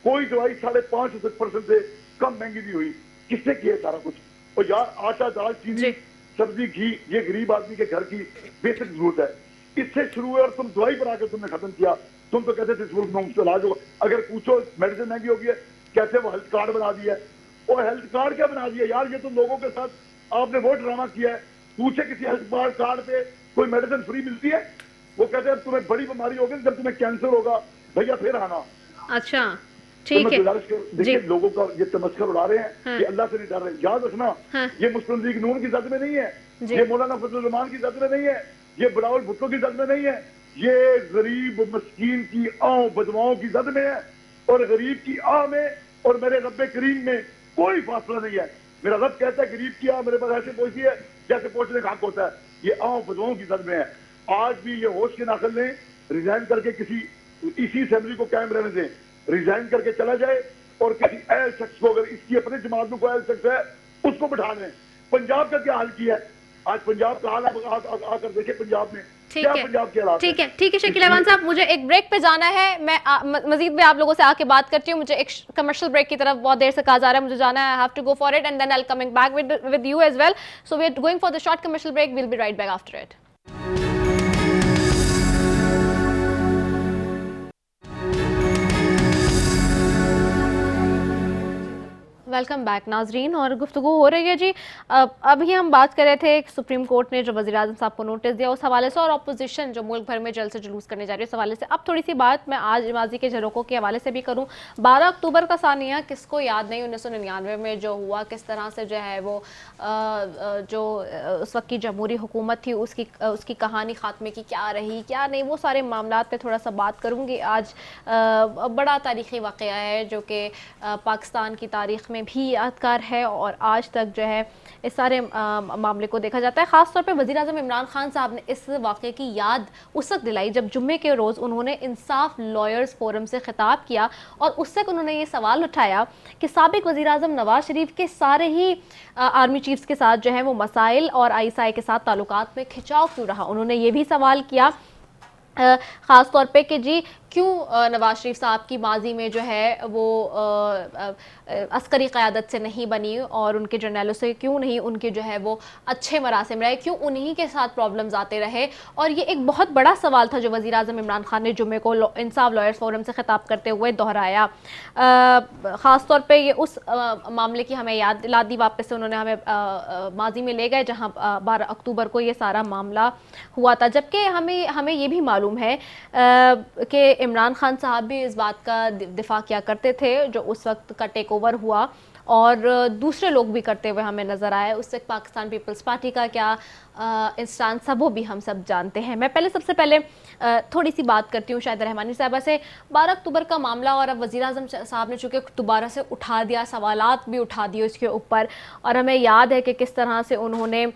कोई दवाई 5.5% से कम महंगी नहीं हुई। किसने किया सारा कुछ? और यार, आटा, दाल, चीनी, सब्जी, घी, ये गरीब आदमी के घर की बेसिक जरूरत है। इससे शुरू हुआ और तुम दवाई पर आकर तुमने खत्म किया। तुम तो कहते थे इस मुल्क में मुफ्त इलाज होगा। अगर पूछो मेडिसिन महंगी हो गई है, कहते वो हेल्थ कार्ड बना दिया है। और हेल्थ कार्ड क्या बना दिया यार? ये तो लोगों के साथ आपने वो ड्रामा किया है। पूछे किसी हेल्थ कार्ड पे कोई मेडिसिन फ्री मिलती है? वो कहते हैं तुम्हें बड़ी बीमारी होगी, जब तुम्हें कैंसर होगा भैया फिर आना। अच्छा, ठीक है। देखिए, लोगों का ये तमस्कर उड़ा रहे हैं। हाँ। ये अल्लाह से नहीं डर रहे। याद रखना, हाँ। ये मुस्लिम लीग नून की जद में नहीं है, ये मौलाना फजल रहमान की जद में नहीं है, ये बिलावल भुट्टो की जद में नहीं है। ये गरीब मस्कीन की आह बदमाओं की जद में है। और गरीब की आह में और मेरे रब्बे करीम में कोई फासला नहीं है। मेरा रब कहता है गरीब की आह मेरे पास ऐसे पहुंची है जैसे पहुंचने का हक होता है। ये आह बदमाओं की जद में है। आज भी ये होश के नाखिल लें, रिजाइन करके किसी इसी असेंबली को कायम रहने दें, रिजाइन करके चला जाए और किसी अहल शख्स को, अगर इसकी अपने जमात में कोई अहल शख्स है, उसको बिठा लें। पंजाब का क्या हाल किया है? आज पंजाब का हाल आकर देखे पंजाब में क्या पंजाब के हालात। ठीक है शकील रहमान साहब, मुझे एक ब्रेक पे जाना है। मैं मजीद में आप लोगों से आके बात करती हूँ। मुझे एक कमर्शियल ब्रेक की तरफ बहुत देर से कहा जा रहा है, मुझे जाना है। I have to go for it and then I will coming back with you as well. So we are going for the short commercial break. We will be right back after it. Welcome back नाजरीन। और गुफ्तगू हो रही है जी, अभी हम बात कर रहे थे सुप्रीम कोर्ट ने जो वज़ीर-ए-आज़म साहब को नोटिस दिया उस हवाले से, और अपोजिशन जो मुल्क भर में जल्द से जुलूस करने जा रही है उस हवाले से। अब थोड़ी सी बात मैं आज माजी के झरोकों के हवाले से भी करूँ। 12 अक्टूबर का सानिया किसको याद नहीं, 1999 में जो हुआ, किस तरह से जो है वो जो उस वक्त की जमहूरी हुकूमत थी उसकी कहानी ख़ात्मे की क्या रही क्या नहीं, वो सारे मामलात पे थोड़ा सा बात करूँगी आज। बड़ा तारीख़ी वाक़या है जो कि पाकिस्तान की तारीख़ में भी यादगार है, और आज तक जो है इस सारे मामले को देखा जाता है। ख़ास तौर पे वज़ीर-ए-आज़म इमरान खान साहब ने इस वाक़े की याद उस वक्त दिलाई जब जुम्मे के रोज़ उन्होंने इंसाफ लॉयर्स फोरम से ख़िताब किया, और उस वक्त उन्होंने ये सवाल उठाया कि साबिक़ वज़ीर-ए-आज़म नवाज़ शरीफ के सारे ही आर्मी चीफ्स के साथ जो है वो मसाइल और ISI के साथ ताल्लुकात में खिंचाव क्यों रहा। उन्होंने ये भी सवाल किया ख़ास तौर पे कि जी क्यों नवाज शरीफ साहब की माजी में जो है वो अस्करी क़यादत से नहीं बनी, और उनके जर्नैलों से क्यों नहीं उनके जो है वो अच्छे मरासिम रहे, क्यों उन्हीं के साथ प्रॉब्लम्स आते रहे। और ये एक बहुत बड़ा सवाल था जो वज़ीर-ए-आज़म इमरान खान ने जुम्मे को इंसाफ लॉयर्स फोरम से ख़िताब करते हुए दोहराया। ख़ास तौर पे ये उस मामले की हमें याद दिला दी, वापस से उन्होंने हमें माजी में ले गए जहाँ 12 अक्टूबर को ये सारा मामला हुआ था। जबकि हमें ये भी मालूम है कि इमरान खान साहब भी इस बात का दिफा किया करते थे जो उस वक्त का टेक ओवर हुआ, और दूसरे लोग भी करते हुए हमें नज़र आए। उस वक्त पाकिस्तान पीपल्स पार्टी का क्या इंस्टांस था वो भी हम सब जानते हैं। मैं सबसे पहले थोड़ी सी बात करती हूँ शाहिदा रहमानी साहबा से। 12 अक्टूबर का मामला, और अब वज़ीर-ए-आज़म साहब ने चूँकि दोबारा से उठा दिया, सवालात भी उठा दिए उसके ऊपर, और हमें याद है कि किस तरह से उन्होंने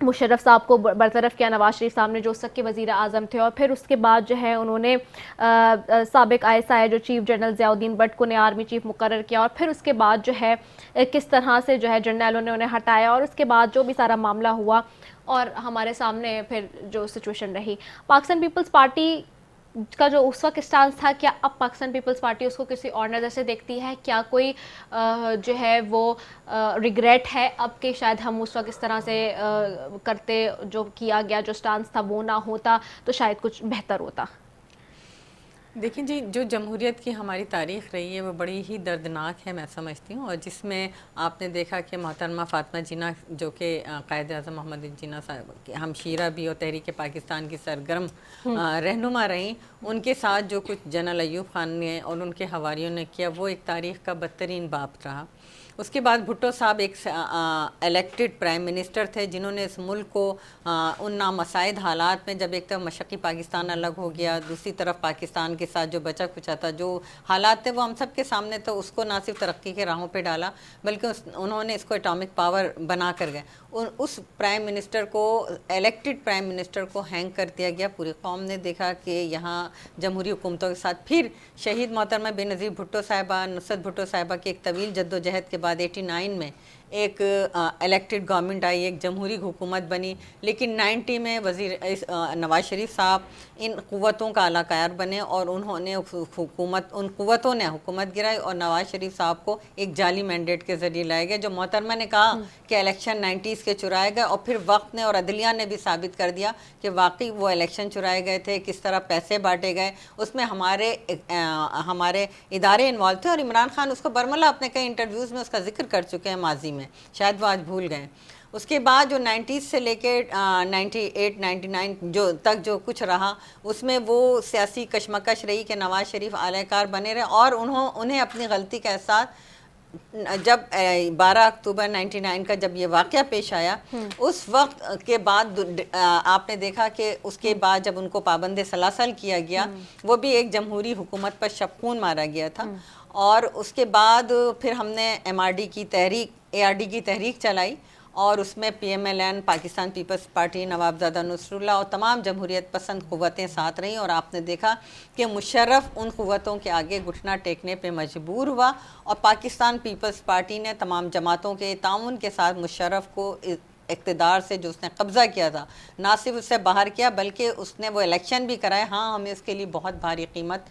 मुशर्रफ साहब को बरतरफ किया, नवाज शरीफ साहब ने जो उस वक्त के वज़ीर-ए-आज़म थे, और फिर उसके बाद जो है उन्होंने साबिक़ ISI जो चीफ़ जनरल ज़ियाउद्दीन भट्ट को ने आर्मी चीफ़ मुकर्रर किया, और फिर उसके बाद जो है किस तरह से जो है जर्नैलों ने उन्हें हटाया, और उसके बाद जो भी सारा मामला हुआ और हमारे सामने फिर जो सिचुएशन रही। पाकिस्तान पीपल्स पार्टी का जो उस वक्त स्टांस था, क्या अब पाकिस्तान पीपल्स पार्टी उसको किसी और नज़र से देखती है? क्या कोई जो है वो रिग्रेट है अब कि शायद हम उस वक्त इस तरह से करते, जो किया गया जो स्टांस था वो ना होता तो शायद कुछ बेहतर होता? देखिए जी, जो जमहूरियत की हमारी तारीख़ रही है वो बड़ी ही दर्दनाक है, मैं समझती हूँ। और जिसमें आपने देखा कि मोहतरमा फ़ातिमा जिन्ना जो कि क़ायद-ए-आज़म मोहम्मद जिन्ना साहब के हमशीरा भी और तहरीक पाकिस्तान की सरगर्म रहनुमा रहीं, उनके साथ जो कुछ जनरल अयूब ख़ान ने और उनके हवारियों ने किया वो एक तारीख़ का बदतरीन बाप रहा। उसके बाद भुट्टो साहब एक इलेक्टेड प्राइम मिनिस्टर थे जिन्होंने इस मुल्क को उन नामसाइद हालात में, जब एक तरफ मशक़ी पाकिस्तान अलग हो गया, दूसरी तरफ पाकिस्तान के साथ जो बचा कुचा था, जो हालात थे वो हम सब के सामने, तो उसको ना सिर्फ तरक्की के राहों पे डाला बल्कि उन्होंने इसको एटॉमिक पावर बना कर गए। उस प्राइम मिनिस्टर को, इलेक्टेड प्राइम मिनिस्टर को हैंग कर दिया गया। पूरी कौम ने देखा कि यहाँ जमहूरी हुकूमतों के साथ फिर शहीद मोहतरमा बेनज़ीर भुट्टो साहिबा, नुसरत भुट्टो साहिबा की एक तवील जद्दोजहद के बाद 89 में एक इलेक्टेड गवर्नमेंट आई, एक जमहूरी हुकूमत बनी। लेकिन 90 में नवाज शरीफ साहब इन क़ुव्वतों का आलाकार बने और उन्होंने उन क़ुव्वतों ने हुकूमत गिराई और नवाज शरीफ साहब को एक जाली मैंडेट के ज़रिए लाया गया, जो मोहतरमा ने कहा कि इलेक्शन 90s के चुराए गए, और फिर वक्त ने और अदलिया ने भी साबित कर दिया कि वाकई वो इलेक्शन चुराए गए थे, किस तरह पैसे बांटे गए, उसमें हमारे इदारे इन्वॉल्व थे। और इमरान खान उसको बरमला अपने कई इंटरव्यूज़ में उसका जिक्र कर चुके हैं माजी में, शायद वो आज भूल गए। उसके बाद जो 90s से लेके 98, 99 जो तक जो कुछ रहा, उसमें वो सियासी कशमकश रही कि नवाज शरीफ आलाकार बने रहे, और उन्हें अपनी गलती का एहसास जब 12 अक्टूबर 99 का जब ये वाक़या पेश आया, उस वक्त के बाद आपने देखा कि उसके बाद जब उनको पाबंद सलासल किया गया, वो भी एक जमहूरी हुकूमत पर शबखून मारा गया था। और उसके बाद फिर हमने MRD की तहरीक, ARD की तहरीक चलाई, और उसमें PMLN, Pakistan Peoples Party, Nawabzada Nasrullah और तमाम जमहूरियत पसंद क़ुव्वतें साथ रहीं। और आपने देखा कि मुशर्रफ उन क़ुव्वतों के आगे घुटना टेकने पे मजबूर हुआ, और पाकिस्तान पीपल्स पार्टी ने तमाम जमातों के ताउन के साथ मुशर्रफ को اقتدار سے جو اس نے قبضہ کیا تھا نہ صرف اس سے باہر کیا بلکہ اس نے وہ الیکشن بھی کرائے. ہاں ہمیں اس کے لیے بہت بھاری قیمت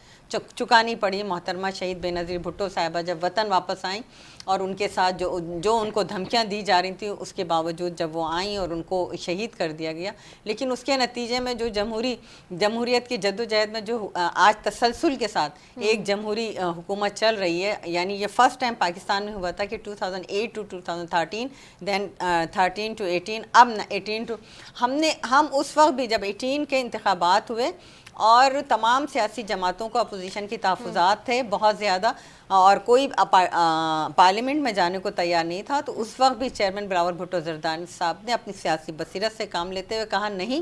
چکانی پڑی. محترمہ شہید بے نظیر بھٹو صاحبہ جب وطن واپس آئیں اور ان کے ساتھ جو ان کو دھمکیاں دی جا رہی تھیں اس کے باوجود جب وہ آئیں اور ان کو شہید کر دیا گیا, لیکن اس کے نتیجے میں جو جمہوریت کی جدوجہد میں جو آج تسلسل کے ساتھ ایک جمہوری حکومت چل رہی ہے, یعنی یہ فرسٹ ٹائم پاکستان میں ہوا تھا کہ 2008 to 2013 دین 13 to 18 اب 18 to ہم اس وقت بھی جب 18 کے انتخابات ہوئے اور تمام سیاسی جماعتوں کو اپوزیشن کی تحفظات تھے بہت زیادہ اور کوئی پارلیمنٹ میں جانے کو تیار نہیں تھا, تو اس وقت بھی چیئرمین بلاول بھٹو زرداری صاحب نے اپنی سیاسی بصیرت سے کام لیتے ہوئے کہا نہیں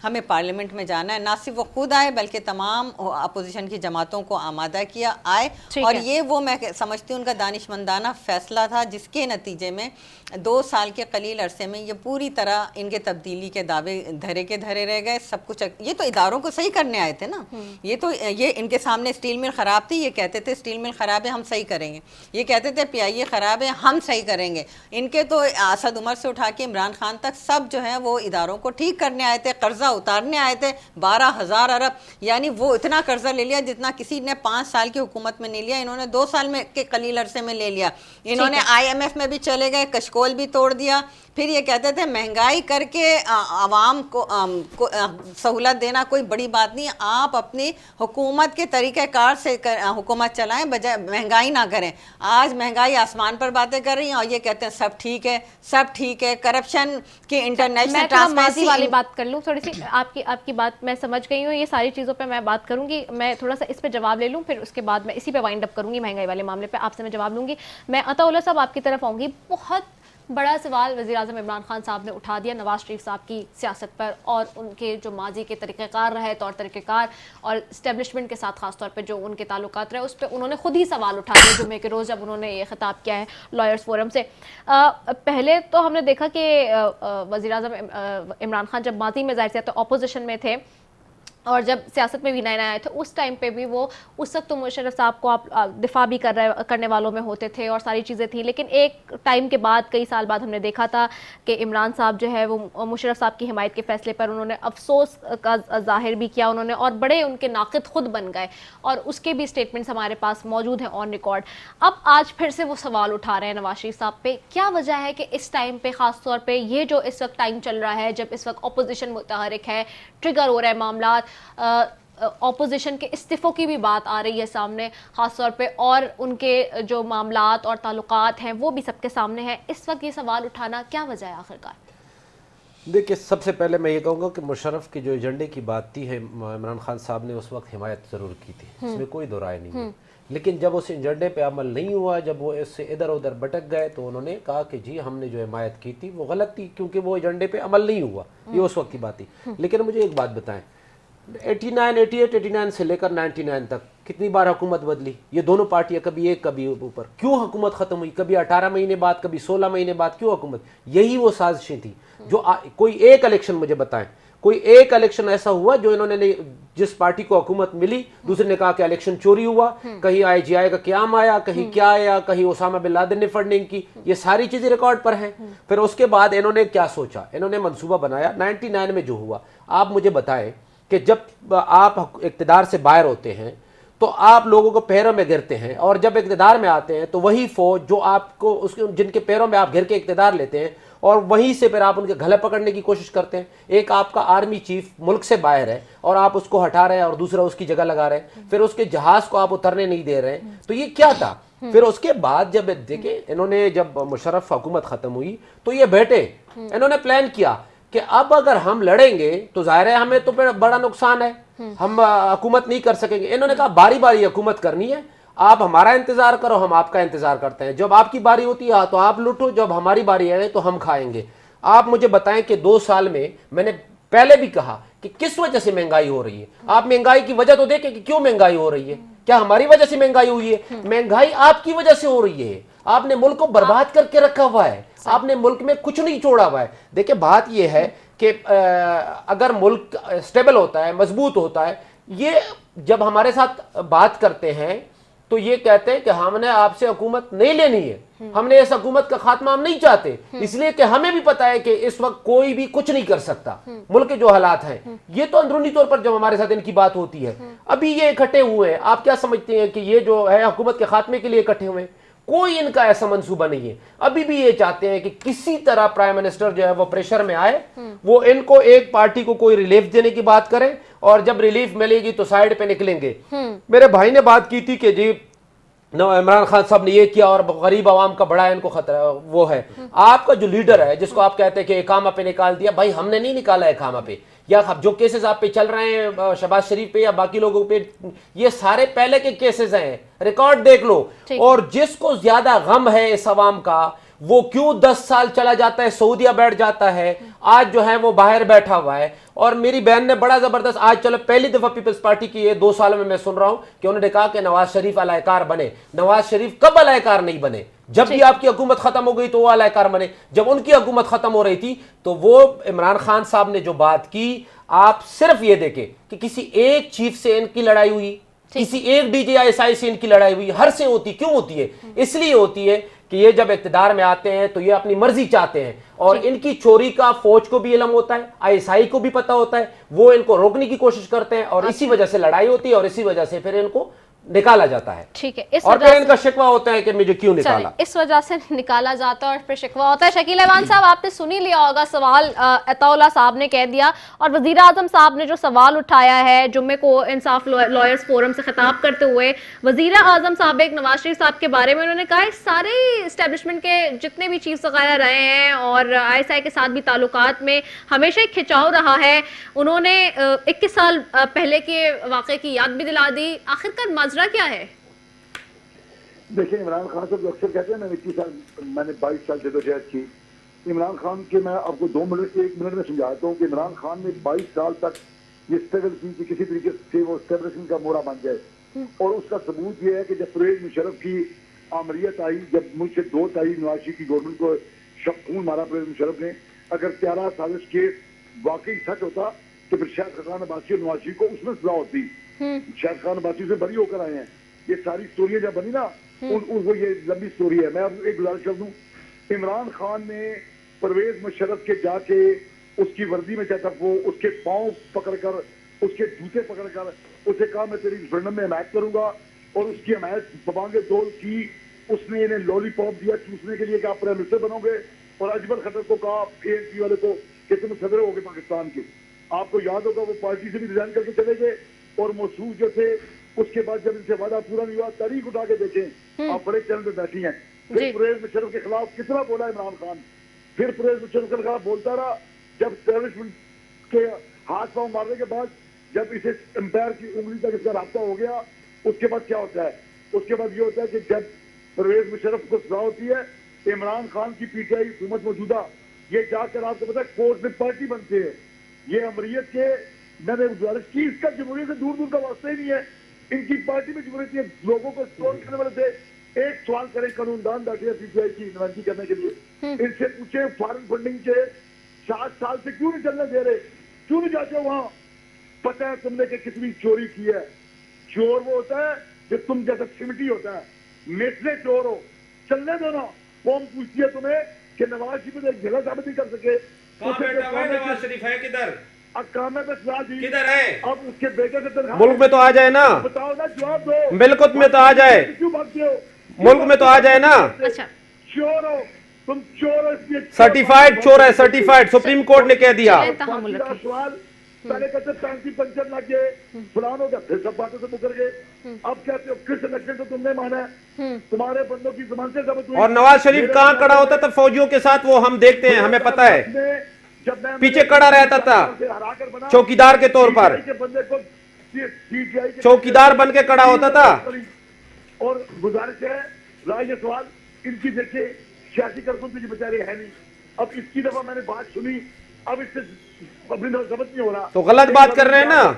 ہمیں پارلیمنٹ میں جانا ہے. نہ صرف وہ خود آئے بلکہ تمام اپوزیشن کی جماعتوں کو آمادہ کیا آئے, اور یہ وہ میں سمجھتی ہوں ان کا دانشمندانہ فیصلہ تھا جس کے نتیجے میں 2 سال کے قلیل عرصے میں یہ پوری طرح ان کے تبدیلی کے دعوے دھرے کے دھرے رہ گئے. سب کچھ یہ تو اداروں کو صحیح کرنے آئے تھے نا, یہ ان کے سامنے اسٹیل مل خراب تھی, یہ کہتے تھے اسٹیل مل خراب ہے ہم صحیح کریں گے, یہ کہتے تھے پی آئی اے خراب ہے ہم صحیح کریں گے. ان کے تو اسد عمر سے اٹھا کے عمران خان تک سب جو ہیں وہ اداروں کو ٹھیک کرنے آئے تھے, قرضہ اتارنے آئے تھے 12,000 ارب, یعنی وہ اتنا قرضہ لے لیا جتنا کسی نے 5 سال کی حکومت میں نہیں لیا, انہوں نے 2 سال میں کے قلیل عرصے میں لے لیا. انہوں نے IMF میں بھی چلے گئے, کشکول بھی توڑ دیا. پھر یہ کہتے تھے مہنگائی کر کے عوام کو سہولت دینا کوئی بڑی بات نہیں, آپ اپنی حکومت کے طریقہ کار سے حکومت چلائیں بجائے مہنگائی نہ کریں. آج مہنگائی آسمان پر باتیں کر رہی ہیں اور یہ کہتے ہیں سب ٹھیک ہے سب ٹھیک ہے. کرپشن کی انٹرنیشنل ٹرانسپیرنسی والی بات کر لوں تھوڑی سی, آپ کی بات میں سمجھ گئی ہوں, یہ ساری چیزوں پہ میں بات کروں گی. میں تھوڑا سا اس پہ جواب لے لوں پھر اس کے بعد میں اسی پہ وائنڈ اپ کروں گی, مہنگائی والے معاملے پہ آپ سے میں جواب لوں گی. میں عطا اللہ صاحب آپ کی طرف آؤں گی. بہت بڑا سوال وزیر اعظم عمران خان صاحب نے اٹھا دیا نواز شریف صاحب کی سیاست پر اور ان کے جو ماضی کے طریقہ کار رہے, طور طریقہ کار اور اسٹیبلشمنٹ کے ساتھ خاص طور پہ جو ان کے تعلقات رہے, اس پہ انہوں نے خود ہی سوال اٹھا دیا جمعے کے روز جب انہوں نے یہ خطاب کیا ہے لائرز فورم سے. پہلے تو ہم نے دیکھا کہ وزیر اعظم عمران خان جب ماضی میں ظاہر سے تو اپوزیشن میں تھے اور جب سیاست میں بھی نئے آئے تھے اس ٹائم پہ بھی وہ اس وقت تو مشرف صاحب کو آپ دفاع بھی کرنے والوں میں ہوتے تھے اور ساری چیزیں تھیں, لیکن ایک ٹائم کے بعد کئی سال بعد ہم نے دیکھا تھا کہ عمران صاحب جو ہے وہ مشرف صاحب کی حمایت کے فیصلے پر انہوں نے افسوس کا ظاہر بھی کیا انہوں نے, اور بڑے ان کے ناقد خود بن گئے اور اس کے بھی اسٹیٹمنٹس ہمارے پاس موجود ہیں آن ریکارڈ. اب آج پھر سے وہ سوال اٹھا رہے ہیں نواز شریف صاحب پہ. کیا وجہ ہے کہ اس ٹائم پہ خاص طور پہ یہ جو اس وقت ٹائم چل رہا ہے جب اس وقت اپوزیشن متحرک ہے, ٹریگر ہو رہے ہیں معاملات, اپوزیشن کے استعفوں کی بھی بات آ رہی ہے سامنے خاص طور پہ, اور ان کے جو معاملات اور تعلقات ہیں وہ بھی سب کے سامنے ہیں, اس وقت یہ سوال اٹھانا کیا وجہ ہے آخرکار؟ دیکھیے سب سے پہلے میں یہ کہوں گا کہ مشرف کے جو ایجنڈے کی بات تھی ہے عمران خان صاحب نے اس وقت حمایت ضرور کی تھی, اس میں کوئی دو رائے نہیں ہے, لیکن جب اس ایجنڈے پہ عمل نہیں ہوا, جب وہ اس سے ادھر ادھر بھٹک گئے تو انہوں نے کہا کہ جی ہم نے جو حمایت کی تھی وہ غلط تھی کیونکہ وہ ایجنڈے پہ عمل نہیں ہوا. یہ اس وقت کی بات تھی. لیکن مجھے ایک بات بتائیں, 89 سے لے کر 99 تک کتنی بار حکومت بدلی یہ دونوں پارٹیاں, کبھی ایک کبھی اوپر, کیوں حکومت ختم ہوئی, کبھی 18 مہینے بعد کبھی 16 مہینے بعد, کیوں حکومت؟ یہی وہ سازشیں تھیں جو کوئی ایک الیکشن مجھے بتائیں, کوئی ایک الیکشن ایسا ہوا جو انہوں نے جس پارٹی کو حکومت ملی دوسرے نے کہا کہ الیکشن چوری ہوا, کہیں IGI کا قیام آیا, کہیں کیا آیا, کہیں اسامہ بن لادن نے فنڈنگ کی, یہ ساری چیزیں ریکارڈ پر ہیں. پھر اس کے بعد انہوں نے کیا سوچا, انہوں نے منصوبہ بنایا. 99 میں جو ہوا, آپ مجھے بتائیں کہ جب آپ اقتدار سے باہر ہوتے ہیں تو آپ لوگوں کو پیروں میں گرتے ہیں, اور جب اقتدار میں آتے ہیں تو وہی فوج جو آپ کو جن کے پیروں میں آپ گھر کے اقتدار لیتے ہیں اور وہیں سے پھر آپ ان کے گلے پکڑنے کی کوشش کرتے ہیں. ایک آپ کا آرمی چیف ملک سے باہر ہے اور آپ اس کو ہٹا رہے ہیں اور دوسرا اس کی جگہ لگا رہے ہیں, پھر اس کے جہاز کو آپ اترنے نہیں دے رہے ہیں. تو یہ کیا تھا؟ پھر اس کے بعد جب دیکھیں انہوں نے جب مشرف حکومت ختم ہوئی تو یہ بیٹھے, انہوں نے پلان کیا کہ اب اگر ہم لڑیں گے تو ظاہر ہے ہمیں تو بڑا نقصان ہے, ہم حکومت نہیں کر سکیں گے. انہوں نے کہا باری باری حکومت کرنی ہے, آپ ہمارا انتظار کرو ہم آپ کا انتظار کرتے ہیں, جب آپ کی باری ہوتی ہے تو آپ لوٹو, جب ہماری باری ہے تو ہم کھائیں گے. آپ مجھے بتائیں کہ 2 سال میں نے پہلے بھی کہا کہ کس وجہ سے مہنگائی ہو رہی ہے. آپ مہنگائی کی وجہ تو دیکھیں کہ کیوں مہنگائی ہو رہی ہے, کیا ہماری وجہ سے مہنگائی ہوئی ہے؟ مہنگائی آپ کی وجہ سے ہو رہی ہے. آپ نے ملک کو برباد کر کے رکھا ہوا ہے, آپ نے ملک میں کچھ نہیں چھوڑا ہوا ہے. دیکھیں بات یہ ہے کہ اگر ملک اسٹیبل ہوتا ہے, مضبوط ہوتا ہے, یہ جب ہمارے ساتھ بات کرتے ہیں تو یہ کہتے ہیں کہ ہم نے آپ سے حکومت نہیں لینی ہے, ہم نے اس حکومت کا خاتمہ ہم نہیں چاہتے, اس لیے کہ ہمیں بھی پتا ہے کہ اس وقت کوئی بھی کچھ نہیں کر سکتا, ملک کے جو حالات ہیں. یہ تو اندرونی طور پر جب ہمارے ساتھ ان کی بات ہوتی ہے, ابھی یہ اکٹھے ہوئے ہیں, آپ کیا سمجھتے ہیں کہ یہ جو ہے حکومت کے خاتمے کے لیے اکٹھے ہوئے ہیں؟ کوئی ان کا ایسا منصوبہ نہیں ہے. ابھی بھی یہ چاہتے ہیں کہ کسی طرح پرائم منسٹر جو ہے وہ پریشر میں آئے, وہ ان کو ایک پارٹی کو کوئی ریلیف دینے کی بات کریں, اور جب ریلیف ملے گی تو سائیڈ پہ نکلیں گے. میرے بھائی نے بات کی تھی کہ جی عمران خان صاحب نے یہ کیا اور غریب عوام کا بڑا ان کو خطرہ وہ ہے. آپ کا جو لیڈر ہے جس کو آپ کہتے ہیں کہ اقامہ پہ نکال دیا, بھائی ہم نے نہیں نکالا اقامہ پہ, یا جو کیسز آپ پہ چل رہے ہیں شہباز شریف پہ یا باقی لوگوں پہ, یہ سارے پہلے کے کیسز ہیں, ریکارڈ دیکھ لو. اور جس کو زیادہ غم ہے اس عوام کا, وہ کیوں 10 سال چلا جاتا ہے سعودیہ بیٹھ جاتا ہے, آج جو ہے وہ باہر بیٹھا ہوا ہے. اور میری بہن نے بڑا زبردست, آج چلو پہلی دفعہ پیپلز پارٹی کی یہ 2 سالوں میں سن رہا ہوں کہ انہوں نے کہا کہ نواز شریف علیہ کار بنے. نواز شریف کب علیہ کار نہیں بنے؟ جب بھی آپ کی حکومت ختم ہو گئی تو وہ علیہ کار بنے. جب ان کی حکومت ختم ہو رہی تھی تو وہ عمران خان صاحب نے جو بات کی, آپ صرف یہ دیکھیں کہ کسی ایک چیف سے ان کی لڑائی ہوئی, کسی ایک ڈی جے ایس آئی سے ان کی لڑائی ہوئی, ہر سے ہوتی. کیوں ہوتی ہے؟ اس لیے ہوتی ہے کہ یہ جب اقتدار میں آتے ہیں تو یہ اپنی مرضی چاہتے ہیں, اور ان کی چوری کا فوج کو بھی علم ہوتا ہے, آئی ایس آئی کو بھی پتہ ہوتا ہے, وہ ان کو روکنے کی کوشش کرتے ہیں, اور اسی وجہ سے لڑائی ہوتی ہے, اور اسی وجہ سے پھر ان کو نکالا جاتا ہے. ٹھیک ہے, اس اور وجہ پھر ان کا شکوہ ہوتا ہے کہ مجھے کیوں نکالا, اس وجہ سے نکالا جاتا ہے اور پھر شکوہ ہوتا ہے. شکیل ایوان صاحب, آپ نے سنی لیا ہوگا سوال عطا اللہ صاحب نے کہہ دیا, اور وزیر اعظم صاحب نے جو سوال اٹھایا ہے جمعے کو انصاف لائرز فورم سے خطاب کرتے ہوئے, وزیر اعظم صاحب ایک نواز شریف صاحب کے بارے میں انہوں نے کہا سارے اسٹیبلشمنٹ کے جتنے بھی چیفز وغیرہ رہے ہیں اور آئی ایس آئی کے ساتھ بھی تعلقات میں ہمیشہ ایک کھچاؤ رہا ہے. انہوں نے 21 سال پہلے کے واقعے کی یاد بھی دلا دی. آخرکار ماجرا کیا ہے؟ دیکھیں, عمران خان صاحب اکثر کہتے ہیں میں 21 سال, میں نے 22 سال جدوجہد کی. عمران خان کے میں آپ کو 2 منٹ سے 1 منٹ میں سمجھاتا ہوں کہ عمران خان نے 22 سال تک یہ اسٹرگل کی کہ کسی طریقے سے وہ اسٹیبلشمنٹ کا مورا بن جائے, اور اس کا ثبوت یہ ہے کہ جب پرویز مشرف کی آمریت آئی, جب مجھ سے 2 تاریخ نواز شریف کی گورنمنٹ کو خون مارا پرویز مشرف نے, اگر 13 سازش کے واقعی سچ ہوتا تو پھر شاہد خان عباسی اور نواز شریف کو اس میں سزا ہوتی. شاہد خان عباسی سے بری ہو کر آئے ہیں. یہ ساری سٹوریاں جب بنی نا, یہ لمبی سٹوری ہے. میں آپ ایک گزارش کر دوں, عمران خان نے پرویز مشرف کے جا کے اس کی وردی میں چاہتا, وہ اس کے پاؤں پکڑ کر, اس کے جوتے پکڑ کر اسے کہا میں تیری ریفرنڈم میں حمایت کروں گا, اور اس کی حمایت ببانگ دول کی. اس نے انہیں لولی پاپ دیا چوسنے کے لیے کہ آپ پرائم منسٹر بنو گے, اور اجمل خٹر کو کہا اے این پی والے کو کہ تم صدر ہو گے پاکستان کے. آپ کو یاد ہوگا وہ پارٹی سے بھی ریزائن کر کے چلے گئے, اور محسوس جو تھے اس کے بعد جب ان سے وعدہ پورا نہیں ہوا, تاریخ اٹھا کے دیکھیں, آپ بڑے چینل پہ بیٹھی ہیں. پھر پرویز مشرف کے خلاف کتنا بولا عمران خان, پھر پرویز مشرف کے خلاف بولتا رہا. جب اسٹیبلشمنٹ کے ہاتھ پاؤں مارنے کے بعد جب اسے امپائر کی انگلی تک اس کا رابطہ ہو گیا, اس کے بعد کیا ہوتا ہے؟ اس کے بعد یہ ہوتا ہے کہ جب پرویز مشرف کو سزا ہوتی ہے, عمران خان کی پی ٹی آئی حکومت موجودہ یہ جا کر آپ کو پتا ہے کورٹ میں پارٹی بنتے ہیں. یہ امریت کے میں نے گزارش کی, اس کا جمہوریت سے دور دور کا واسطہ ہی نہیں ہے. ان کی پارٹی میں جمہوریت ہے, لوگوں کو اسٹور کرنے والے تھے. ایک سوال کریں, قانون دان بیٹھے پی ٹی آئی کی نمائندگی کرنے کے لیے, ان سے پوچھیں فارن فنڈنگ کے 60 سال سے کیوں نہیں چلنے دے رہے, کیوں نہیں جاتے وہاں؟ پتہ ہے تم نے کہ کتنی چوری کی ہے. چور وہ ہوتا ہے جو تم جیسا سمٹی ہوتا ہے, میسلے چور ہو, چلنے دو نا. قوم پوچھتی ہے تمہیں کہ نواز شریف ایک جگہ ثابت نہیں کر سکے. نواز شریف ہے کدھر؟ کدھر ہے؟ اب اس کے بیٹے سے ملک میں تو آ جائے نا, بتاؤ نا, جواب دو. ملکت میں تو آ جائے, کیوں بھاگتے ہو؟ ملک میں تو آ جائے نا. چور ہو تم, چور ہو. سرٹیفائیڈ چور ہے, سرٹیفائیڈ, سپریم کورٹ نے کہہ دیا. سوال پہلے کہتے ٹانکی پنچر لگ گئے, فلان ہو گیا, پھر سب باتوں سے مکر گئے. اب کہتے ہو کس الیکشن تو تم نے مانا ہے, تمہارے بندوں کی زبان سے ثابت ہوئی. اور نواز شریف کہاں کھڑا ہوتا تھا فوجیوں کے ساتھ, وہ ہم دیکھتے ہیں, ہمیں پتہ ہے. پیچھے کھڑا رہتا تھا چوکیدار کے طور پر, چوکیدار بن کے کھڑا ہوتا تھا. اور گزارش ہے رائے, یہ سوال ان کی دیکھیں سیاسی کارکن کی بیچارے ہے نہیں. اب اس کی دفعہ میں نے بات سنی, اب اس سے اپنی سمجھ نہیں ہو رہا, تو غلط بات کر رہے ہیں نا.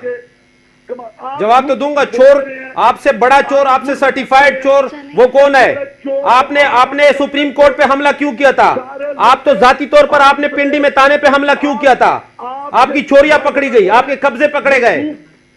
جواب تو دوں گا. چور, آپ سے بڑا چور, آپ سے سرٹیفائیڈ چور وہ کون ہے؟ آپ نے سپریم کورٹ پہ حملہ کیوں کیا تھا؟ آپ تو ذاتی طور پر آپ نے پنڈی میں تانے پہ حملہ کیوں کیا تھا؟ آپ کی چوریاں پکڑی گئی, آپ کے قبضے پکڑے گئے.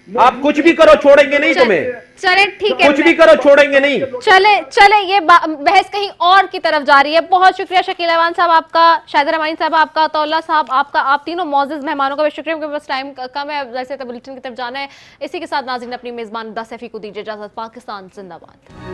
आप कुछ भी करो छोड़ेंगे नहीं तुम्हें, चले ठीक है, कुछ भी करो छोड़ेंगे नहीं। चले ये बहस कहीं और की तरफ जा रही है। बहुत शुक्रिया शकील अहवान साहब आपका, शाहिद रमानी साहब आपका, तौला साहब आपका, आप तीनों मौजूद मेहमानों का भी शुक्रिया, क्योंकि बस टाइम कम है, जैसे बुलेटिन की तरफ जाना है। इसी के साथ नाज़रीन अपनी मेज़बान रिदा सैफी को दीजिए इजाज़त। पाकिस्तान जिंदाबाद।